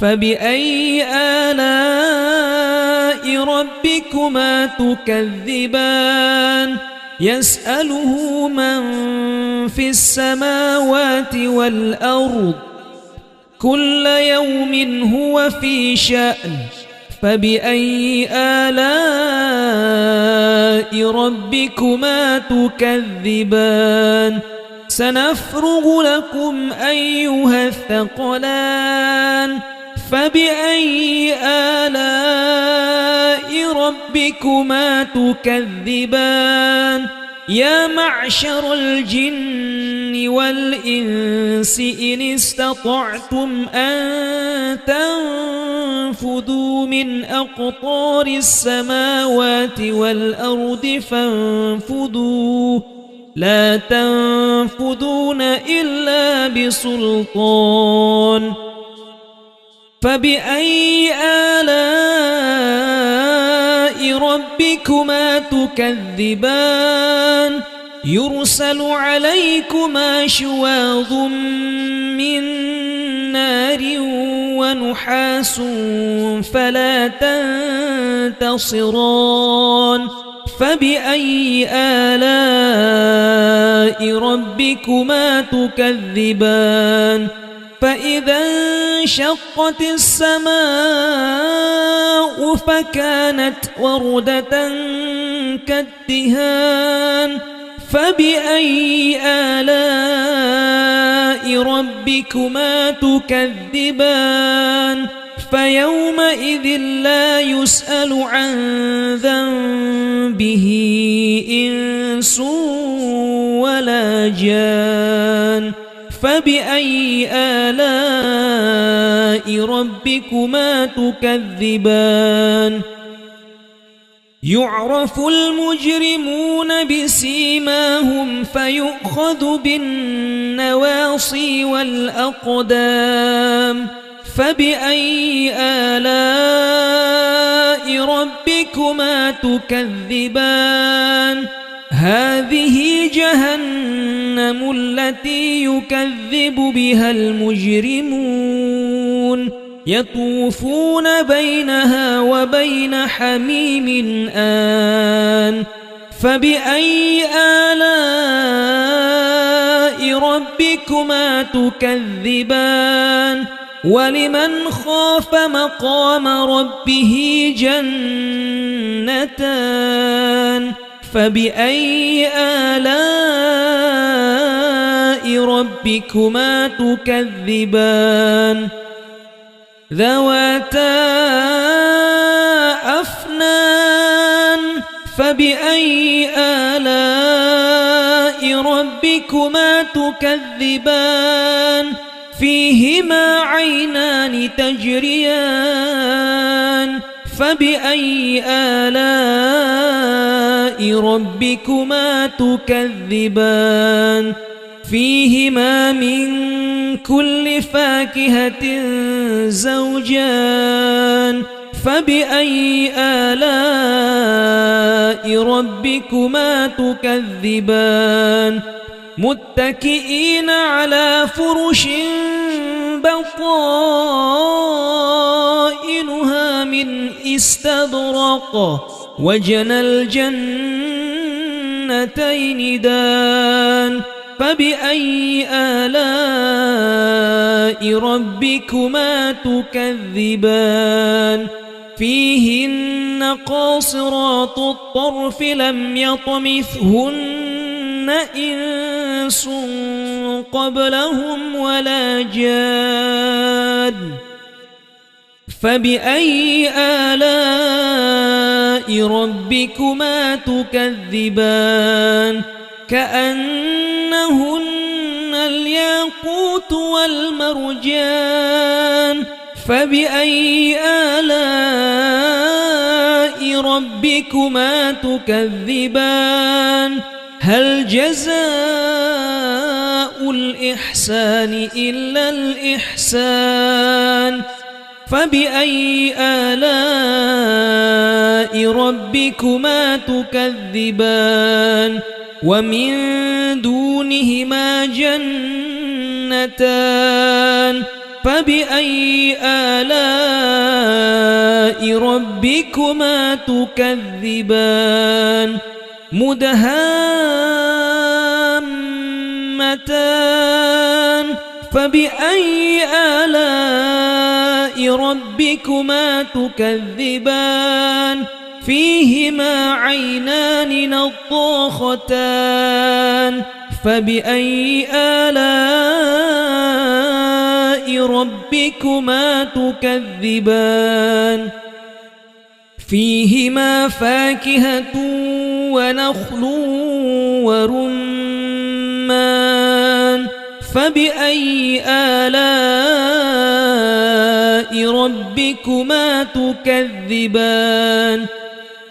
فبأي آلاء ربكما تكذبان يسأله من في السماوات والأرض كل يوم هو في شأن فبأي آلاء ربكما تكذبان سنفرغ لكم أيها الثقلان فبأي آلاء ربكما تكذبان يا معشر الجن والإنس إن استطعتم أن تنفذوا من أقطار السماوات والأرض فانفذوا لا تنفذون إلا بسلطان فبأي آلاء ربكما تكذبان يرسل عليكما شواظ من نار ونحاس فلا تنتصران فبأي آلاء ربكما تكذبان فإذا انشقت السماء فكانت وردة كالدهان فبأي آلاء ربكما تكذبان فيومئذ لا يسأل عن ذنبه إنس ولا جان فبأي آلاء ربكما تكذبان يعرف المجرمون بسيماهم فيؤخذ بالنواصي والأقدام فبأي آلاء ربكما تكذبان هذه جهنم التي يكذب بها المجرمون يطوفون بينها وبين حميم آن فبأي آلاء ربكما تكذبان ولمن خاف مقام ربه جنتان فبأي آلاء ربكما تكذبان ذواتا أفنان فبأي آلاء ربكما تكذبان فيهما عينان تجريان فبأي آلاء ربكما تكذبان فيهما من كل فاكهة زوجان فبأي آلاء ربكما تكذبان متكئين على فرش بطائنها من استبرق وجنى الجنتين دان فبأي آلاء ربكما تكذبان فيهن قاصرات الطرف لم يطمثهن إنس قبلهم ولا جان فبأي آلاء ربكما تكذبان كأنهن الياقوت والمرجان فبأي آلاء ربكما تكذبان هل جزاء الإحسان إلا الإحسان فبأي آلاء ربكما تكذبان ومن دونهما جنتان فبأي آلاء ربكما تكذبان مدهامتان فبأي آلاء ربكما تكذبان فيهما عينان نضاختان فبأي آلاء ربكما تكذبان فيهما فاكهة ونخل ورمان فبأي آلاء ربكما تكذبان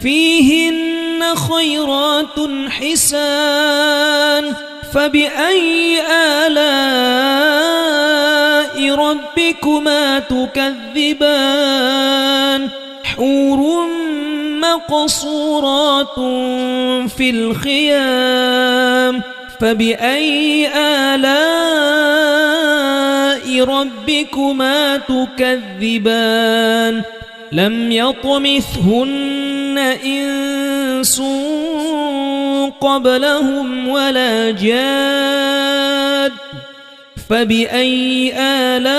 فيهن خيرات حسان فبأي آلاء ربكما تكذبان حور مقصورات في الخيام فبأي آلاء ربكما تكذبان لم يطمثهن إنس قبلهم ولا جاد فبأي آلاء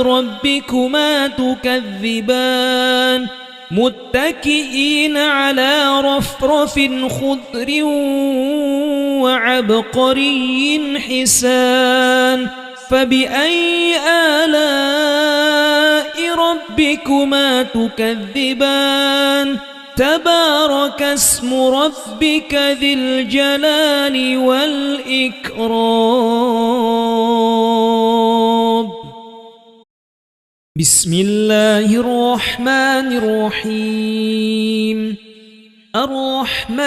ربكما تكذبان متكئين على رفرف خضر وعبقري حسان فبأي آلاء ربكما تكذبان تبارك اسم ربك ذي الجلال والإكرام بسم الله الرحمن الرحيم الرحمن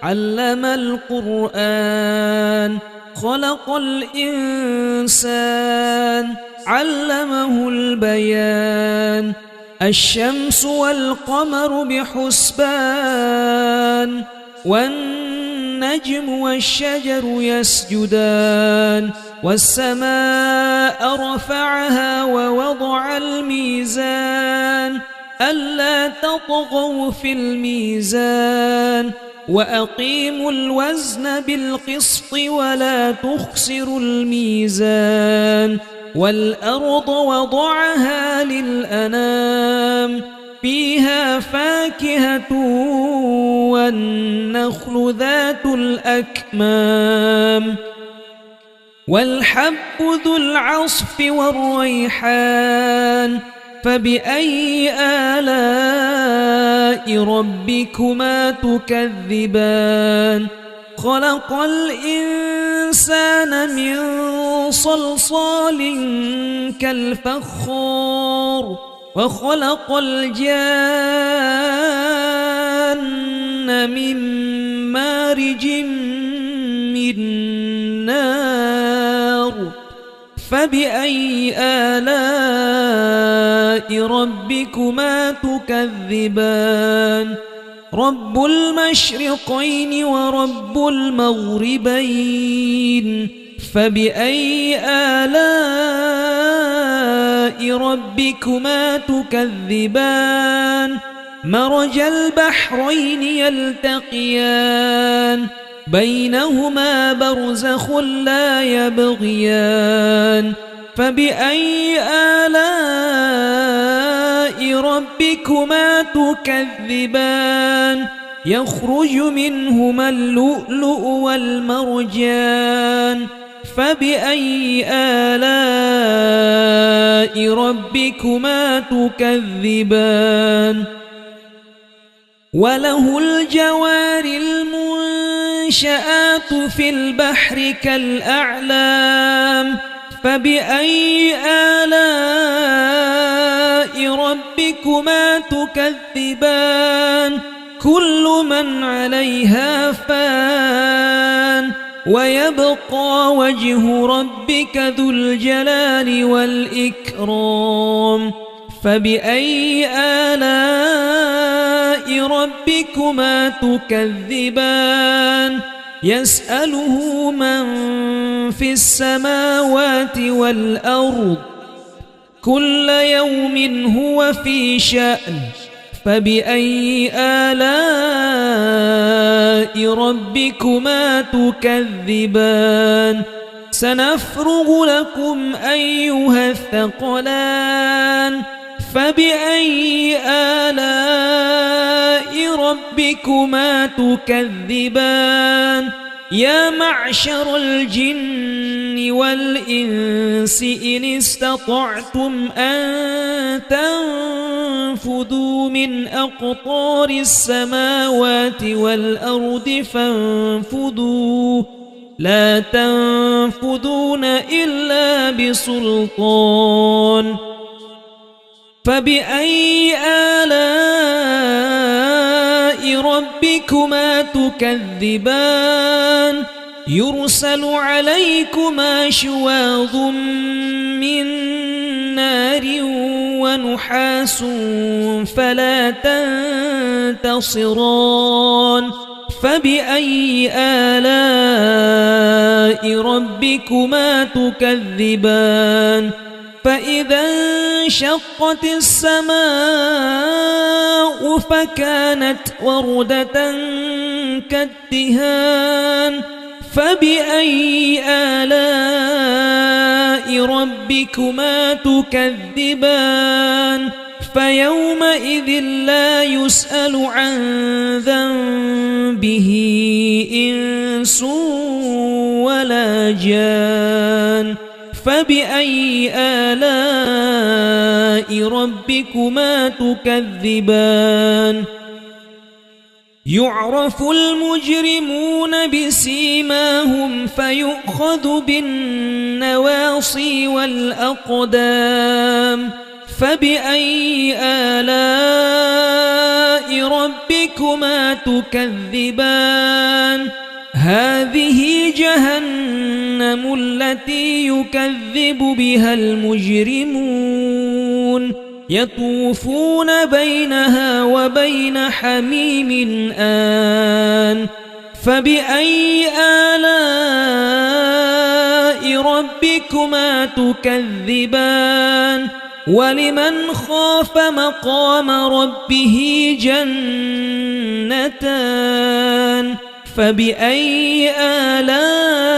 علم القرآن خلق الإنسان علمه البيان الشمس والقمر بحسبان والنجم والشجر يسجدان والسماء رفعها ووضع الميزان ألا تطغوا في الميزان وأقيموا الوزن بالقسط ولا تخسروا الميزان والأرض وضعها للأنام فيها فاكهة والنخل ذات الأكمام والحب ذو العصف والريحان فبأي آلاء ربكما تكذبان خلق الإنسان من صلصال كالفخار وخلق الجان من مارج من نار فبأي آلاء ربكما تكذبان رب المشرقين ورب المغربين فبأي آلاء ربكما تكذبان مرج البحرين يلتقيان بينهما برزخ لا يبغيان فبأي آلاء ربكما تكذبان يخرج منهما اللؤلؤ والمرجان فبأي آلاء ربكما تكذبان وله الجوار المنشآت في البحر كالأعلام فبأي آلاء ربكما تكذبان كل من عليها فان ويبقى وجه ربك ذو الجلال والإكرام فبأي آلاء ربكما تكذبان يسأله من في السماوات والأرض كل يوم هو في شأن فبأي آلاء ربكما تكذبان سنفرغ لكم أيها الثقلان فبأي آلاء ربكما تكذبان يا معشر الجن والإنس إن استطعتم أن تنفذوا من أقطار السماوات والأرض فانفذوا لا تنفذون إلا بسلطان فبأي آلاء ربكما تكذبان يرسل عليكما شواظ من نار ونحاس فلا تنتصران فبأي آلاء ربكما تكذبان فإذا انشقت السماء فكانت وردة كالدهان فبأي آلاء ربكما تكذبان فيومئذ لا يسأل عن ذنبه إنس ولا جان فبأي آلاء ربكما تكذبان يعرف المجرمون بسيماهم فيؤخذ بالنواصي والأقدام فبأي آلاء ربكما تكذبان هذه جهنم التي يكذب بها المجرمون يطوفون بينها وبين حميم آن فبأي آلاء ربكما تكذبان ولمن خاف مقام ربه جنتان فبأي آلاء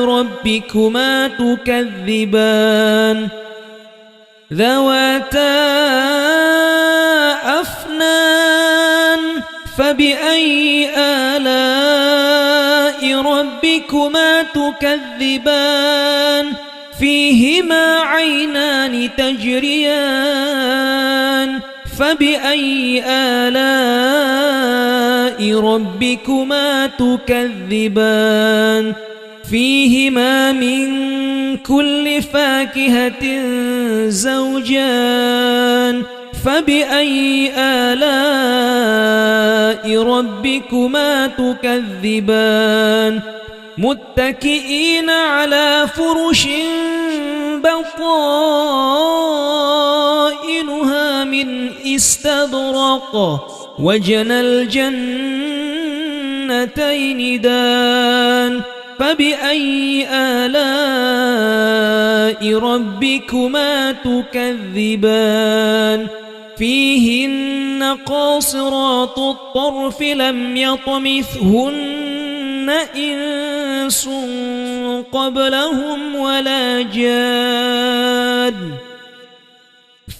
ربكما تكذبان ذواتا أفنان فبأي آلاء ربكما تكذبان فيهما عينان تجريان فبأي آلاء ربكما تكذبان فيهما من كل فاكهة زوجان فبأي آلاء ربكما تكذبان متكئين على فرش بطائنها من استبرق وجنى الجنتين دان فبأي آلاء ربكما تكذبان فيهن قاصرات الطرف لم يطمثهن إنس قبلهم ولا جان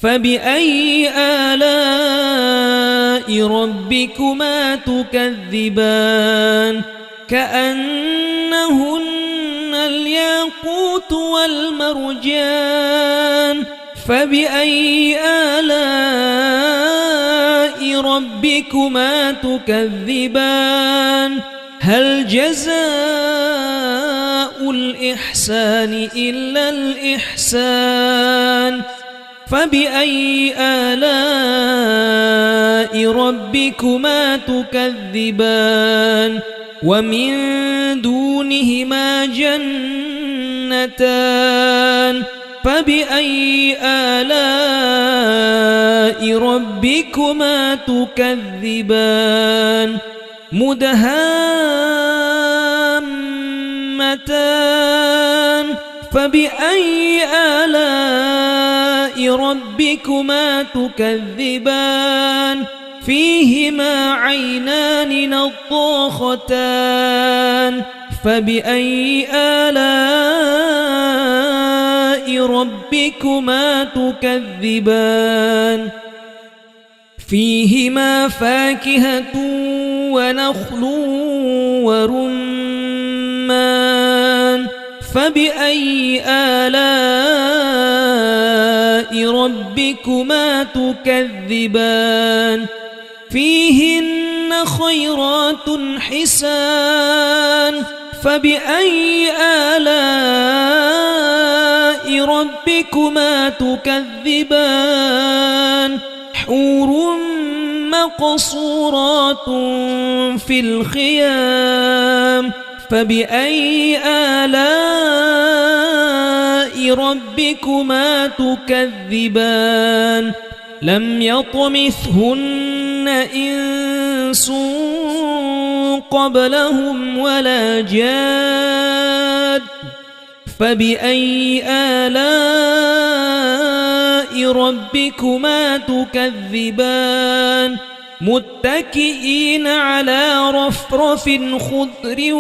فبأي آلاء ربكما تكذبان كأنهن الياقوت والمرجان فبأي آلاء ربكما تكذبان هل جزاء الإحسان إلا الإحسان فبأي آلاء ربكما تكذبان ومن دونهما جنتان فبأي آلاء ربكما تكذبان مدهامتان فبأي آلاء ربكما تكذبان فيهما عينان نضاختان فبأي آلاء ربكما تكذبان فيهما فاكهة ونخل ورمان فبأي آلاء ربكما تكذبان فيهن خيرات حسان فبأي آلاء ربكما تكذبان حور مقصورات في الخيام فبأي آلاء ربكما تكذبان لم يطمثهن إنس قبلهم ولا جاد فبأي آلاء ربكما تكذبان متكئين على رفرف خضر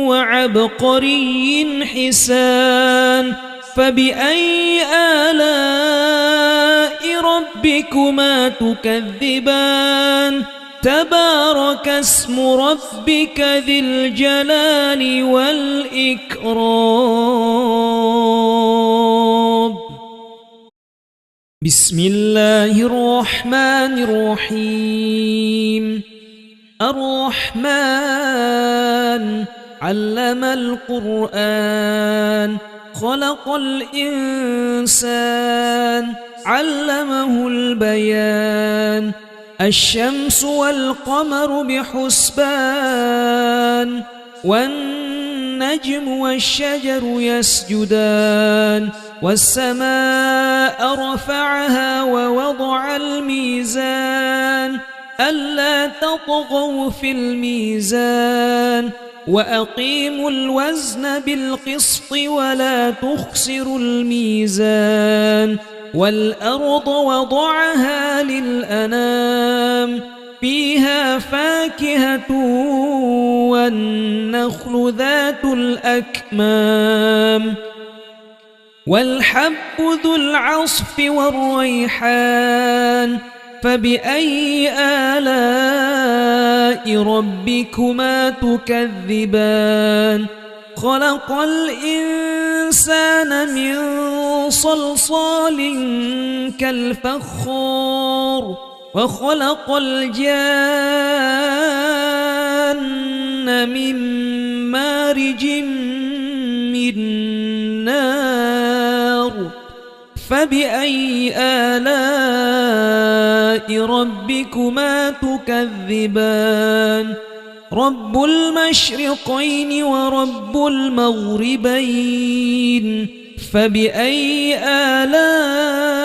وعبقري حسان فبأي آلاء ربكما تكذبان تبارك اسم ربك ذي الجلال والإكرام بسم الله الرحمن الرحيم الرحمن علم القرآن خلق الإنسان علمه البيان الشمس والقمر بحسبان والنجم والشجر يسجدان والسماء رفعها ووضع الميزان ألا تطغوا في الميزان وأقيموا الوزن بالقسط ولا تخسروا الميزان والأرض وضعها للأنام فيها فاكهة والنخل ذات الأكمام والحب ذو العصف والريحان فبأي آلاء ربكما تكذبان خلق الإنسان من صلصال كالفخار وخلق الجان من مارج من نار فبأي آلاء ربكما تكذبان رب المشرقين ورب المغربين فبأي آلاء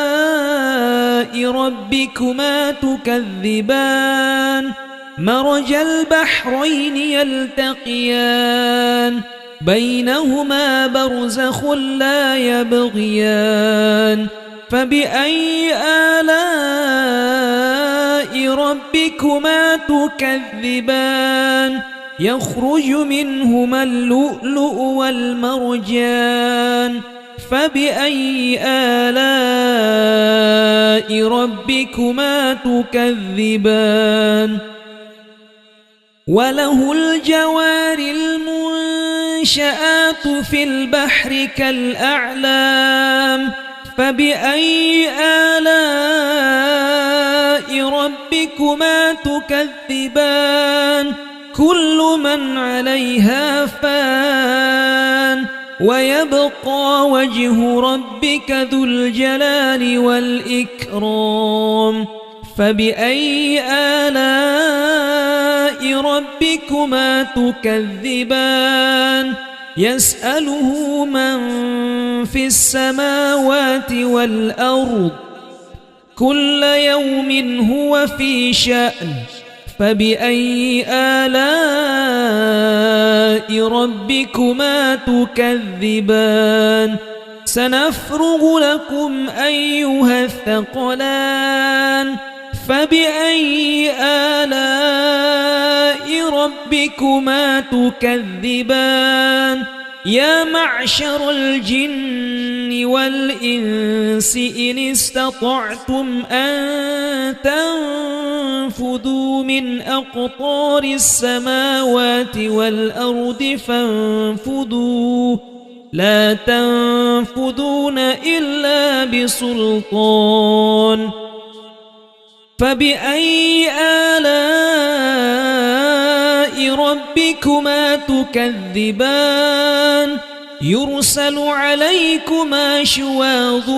ربكما تكذبان مرج البحرين يلتقيان بينهما برزخ لا يبغيان فبأي آلاء ربكما تكذبان يخرج منهما اللؤلؤ والمرجان فبأي آلاء ربكما تكذبان وله الجوار المنشآت في البحر كالأعلام فبأي آلاء ربكما تكذبان كل من عليها فان ويبقى وجه ربك ذو الجلال والإكرام فبأي آلاء ربكما تكذبان يسأله من في السماوات والأرض كل يوم هو في شأن فبأي آلاء ربكما تكذبان سنفرغ لكم أيها الثقلان فبأي آلاء ربكما تكذبان يا معشر الجن والإنس إن استطعتم أن تنفذوا من أقطار السماوات والأرض فانفذوا لا تنفذون إلا بسلطان فبأي آلاء ربكما تكذبان يرسل عليكما شواظ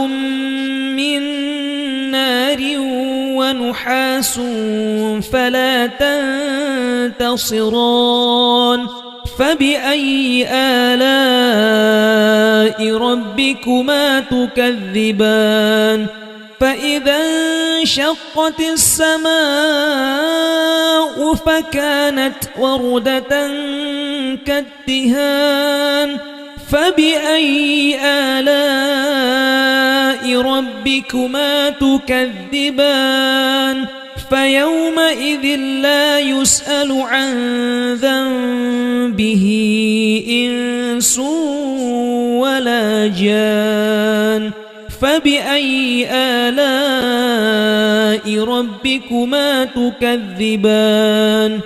من نار ونحاس فلا تنتصران فبأي آلاء ربكما تكذبان فإذا انشقت السماء فكانت وردة كالدهان فبأي آلاء ربكما تكذبان فيومئذ لا يسأل عن ذنبه إنس ولا جان فبأي آلاء ربكما تكذبان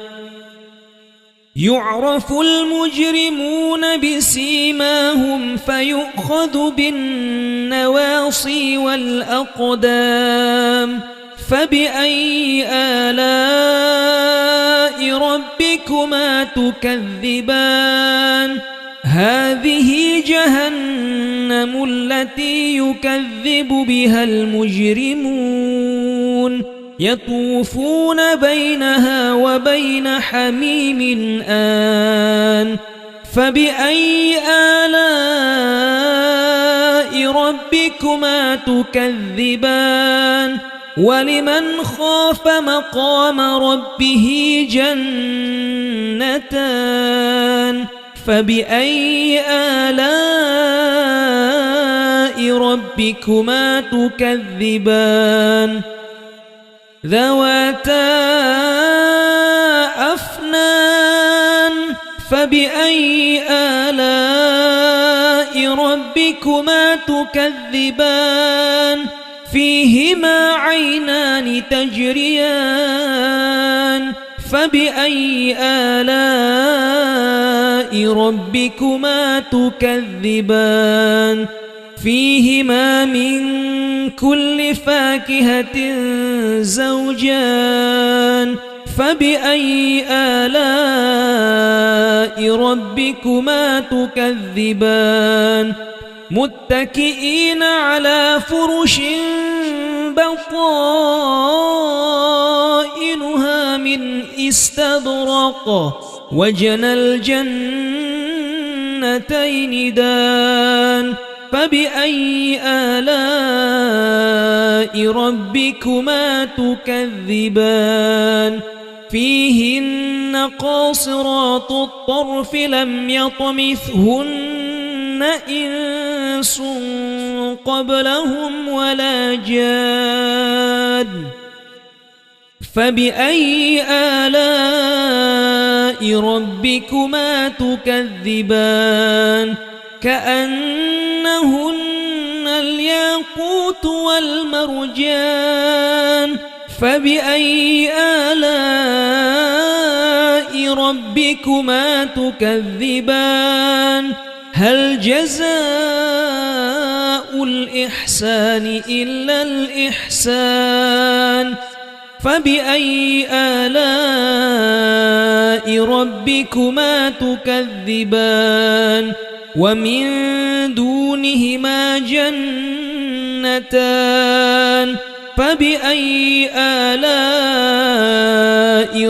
يعرف المجرمون بسيماهم فيؤخذ بالنواصي والأقدام فبأي آلاء ربكما تكذبان هذه جهنم التي يكذب بها المجرمون يطوفون بينها وبين حميم آن فبأي آلاء ربكما تكذبان ولمن خاف مقام ربه جنتان فبأي آلاء ربكما تكذبان ذواتا أفنان فبأي آلاء ربكما تكذبان فيهما عينان تجريان فبأي آلاء ربكما تكذبان فيهما من كل فاكهة زوجان فبأي آلاء ربكما تكذبان متكئين على فرش بطائنها من استبرق وجنى الجنتين دان فبأي آلاء ربكما تكذبان فيهن قاصرات الطرف لم يطمثهن إنس قبلهم ولا جان فبأي آلاء ربكما تكذبان كأنهن الياقوت والمرجان فبأي آلاء ربكما تكذبان هل جزاء الإحسان إلا الإحسان فبأي آلاء ربكما تكذبان ومن دونهما جنتان فبأي آلاء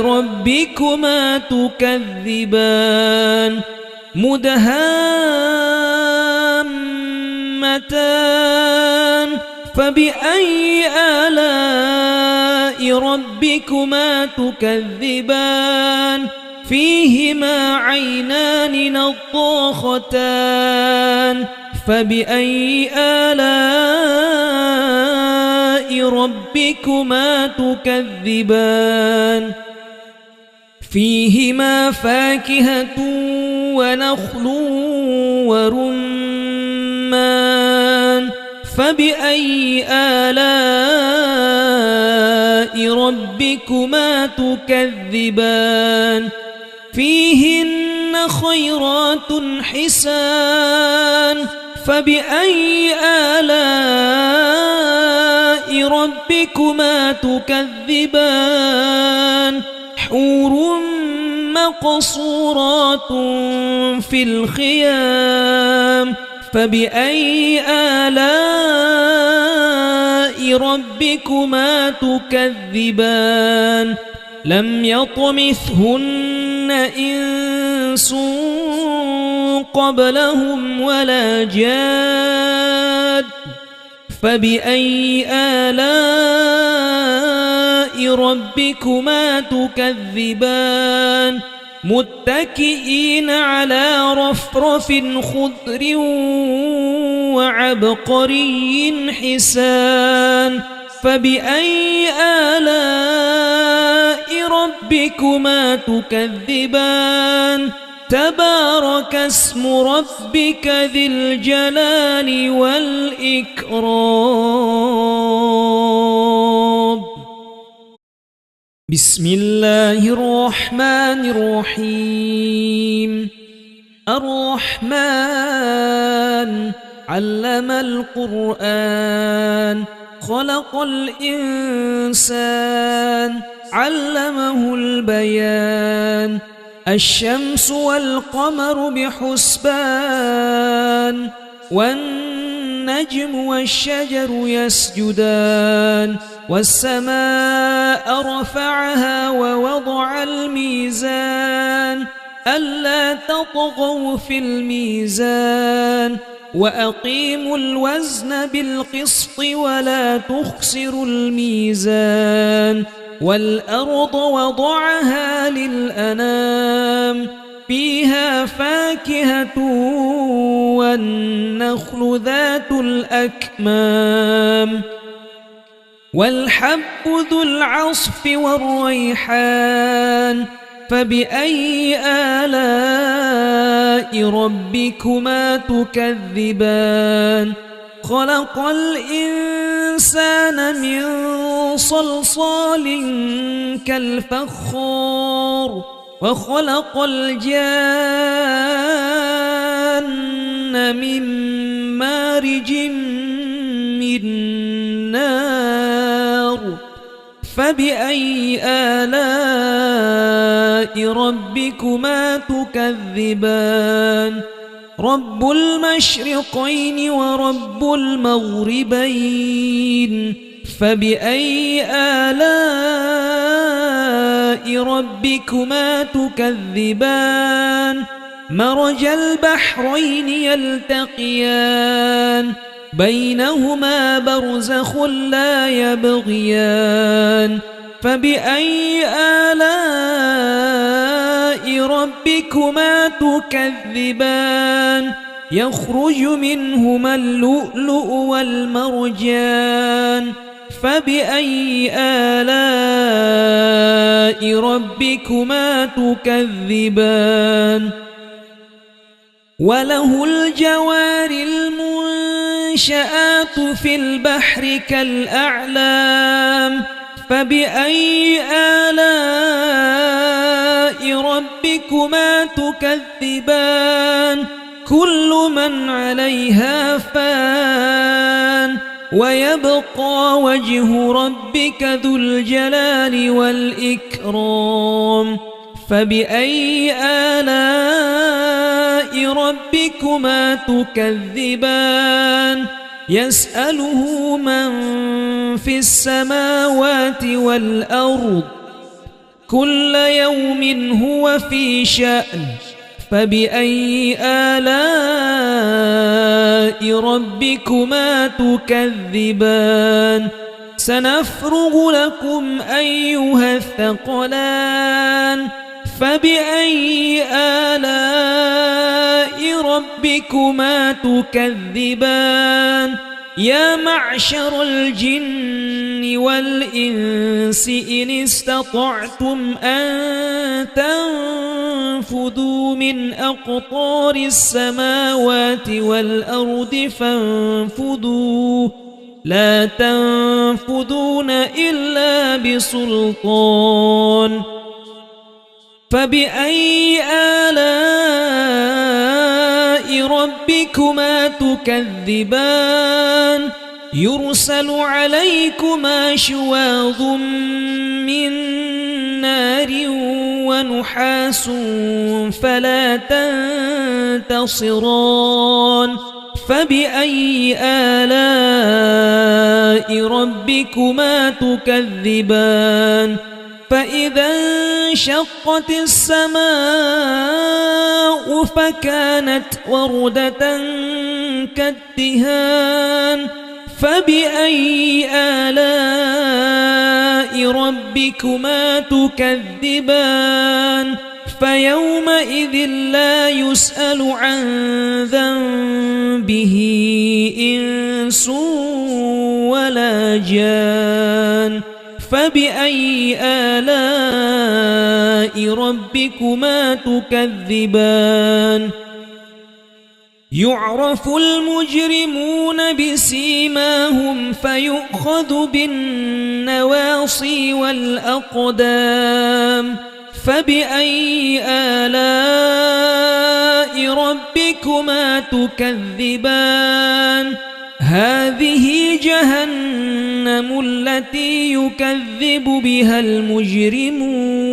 ربكما تكذبان مدهامتان فبأي آلاء ربكما تكذبان فيهما عينان نضاختان فبأي آلاء ربكما تكذبان فيهما فاكهة ونخل ورمان فبأي آلاء ربكما تكذبان فيهن خيرات حسان فبأي آلاء ربكما تكذبان حور مقصورات في الخيام فبأي آلاء ربكما تكذبان لم يطمثهن إنس قبلهم ولا جاد فبأي آلاء ربكما تكذبان متكئين على رفرف خضر وعبقري حسان فبأي آلاء ربكما تكذبان تبارك اسم ربك ذي الجلال والإكرام بسم الله الرحمن الرحيم الرحمن علم القرآن خلق الإنسان علمه البيان الشمس والقمر بحسبان والنجم والشجر يسجدان والسماء رفعها ووضع الميزان ألا تطغوا في الميزان وأقيموا الوزن بالقسط ولا تخسروا الميزان والأرض وضعها للأنام فيها فاكهة فاكهة والنخل ذات الأكمام والحب ذو العصف والريحان فبأي آلاء ربكما تكذبان خلق الإنسان من صلصال كالفخار وخلق الجان من مارج من نار فبأي آلاء ربكما تكذبان رب المشرقين ورب المغربين فبأي آلاء ربكما تكذبان مرج البحرين يلتقيان بينهما برزخ لا يبغيان فبأي آلاء ربكما تكذبان يخرج منهما اللؤلؤ والمرجان فبأي آلاء ربكما تكذبان وله الجوار المنشآت في البحر كالأعلام فبأي آلاء ربكما تكذبان كل من عليها فان ويبقى وجه ربك ذو الجلال والإكرام فبأي آلاء ربكما تكذبان يسأله من في السماوات والأرض كل يوم هو في شأن فبأي آلاء ربكما تكذبان سنفرغ لكم أيها الثقلان فبأي آلاء ربكما تكذبان يا معشر الجن والإنس إن استطعتم أن تنفذوا من أقطار السماوات والأرض فانفذوا لا تنفذون إلا بسلطان فبأي آلاء ربكما تكذبان يرسل عليكما شواظ من نار ونحاس فلا تنتصران فبأي آلاء ربكما تكذبان فإذا انشقت السماء فكانت وردة كالدهان فبأي آلاء ربكما تكذبان فيومئذ لا يسأل عن ذنبه إنس ولا جان فبأي آلاء ربكما تكذبان يعرف المجرمون بسيماهم فيؤخذ بالنواصي والأقدام فبأي آلاء ربكما تكذبان هذه جهنم التي يكذب بها المجرمون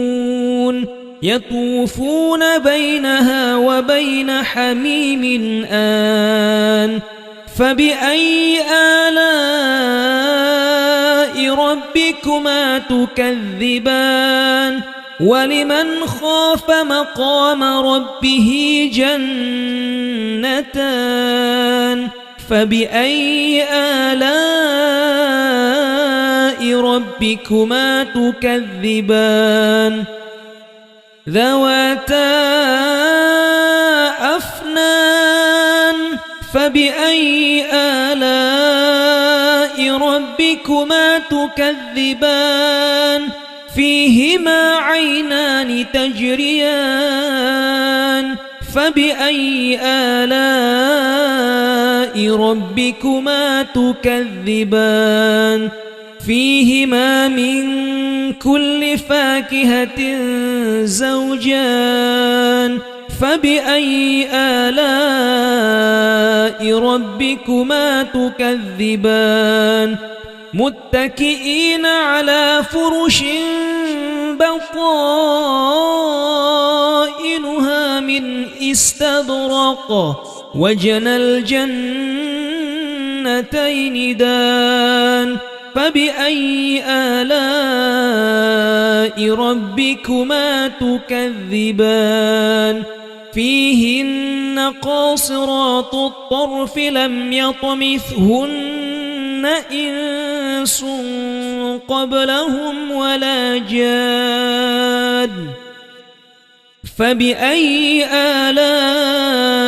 يطوفون بينها وبين حميم آن فبأي آلاء ربكما تكذبان ولمن خاف مقام ربه جنتان فبأي آلاء ربكما تكذبان ذواتا فبأي آلاء ربكما تكذبان فيهما عينان تجريان فبأي آلاء ربكما تكذبان فيهما من كل فاكهة زوجان فبأي آلاء ربكما تكذبان متكئين على فرش بطائنها من استبرق وجنى الجنتين دان فبأي آلاء ربكما تكذبان فيهن قاصرات الطرف لم يطمثهن إنس قبلهم ولا جان فبأي آلاء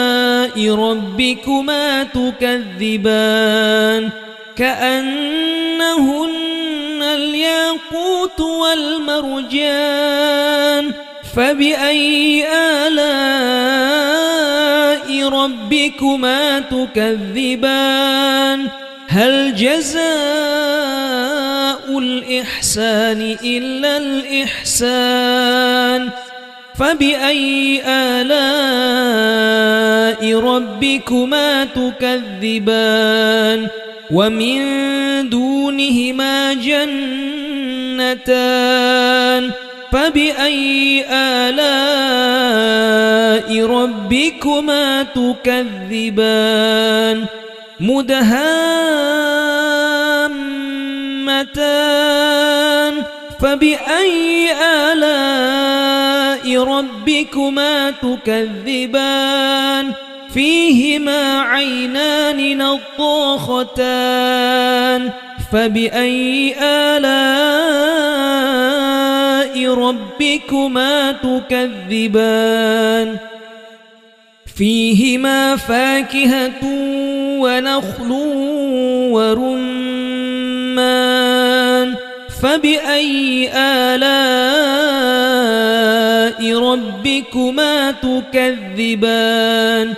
ربكما تكذبان كأنهن الياقوت والمرجان فبأي آلاء ربكما تكذبان هل جزاء الإحسان إلا الإحسان فبأي آلاء ربكما تكذبان ومن دونهما جنتان فبأي آلاء ربكما تكذبان مدهامتان فبأي آلاء ربكما تكذبان فيهما عينان نضاختان فبأي آلاء ربكما تكذبان فيهما فاكهة ونخل ورمان فبأي آلاء ربكما تكذبان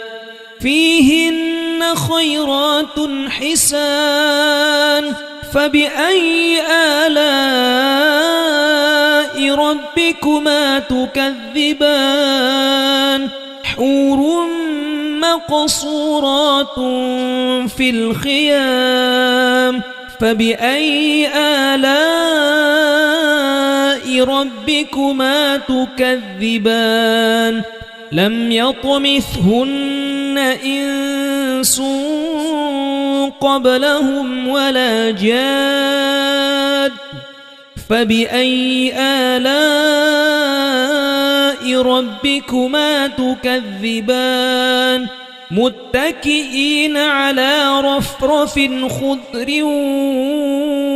فيهن خيرات حسان فبأي آلاء ربكما تكذبان حور مقصورات في الخيام فبأي آلاء ربكما تكذبان لم يطمثهن إنس قبلهم ولا جاد فبأي آلاء ربكما تكذبان متكئين على رفرف خضر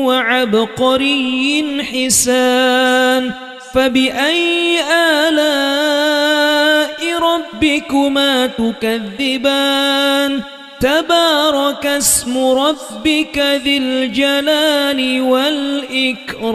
وعبقري حسان فبأي آلاء ربكما تكذبان تبارك اسم ربك ذي الجلال والإكرام.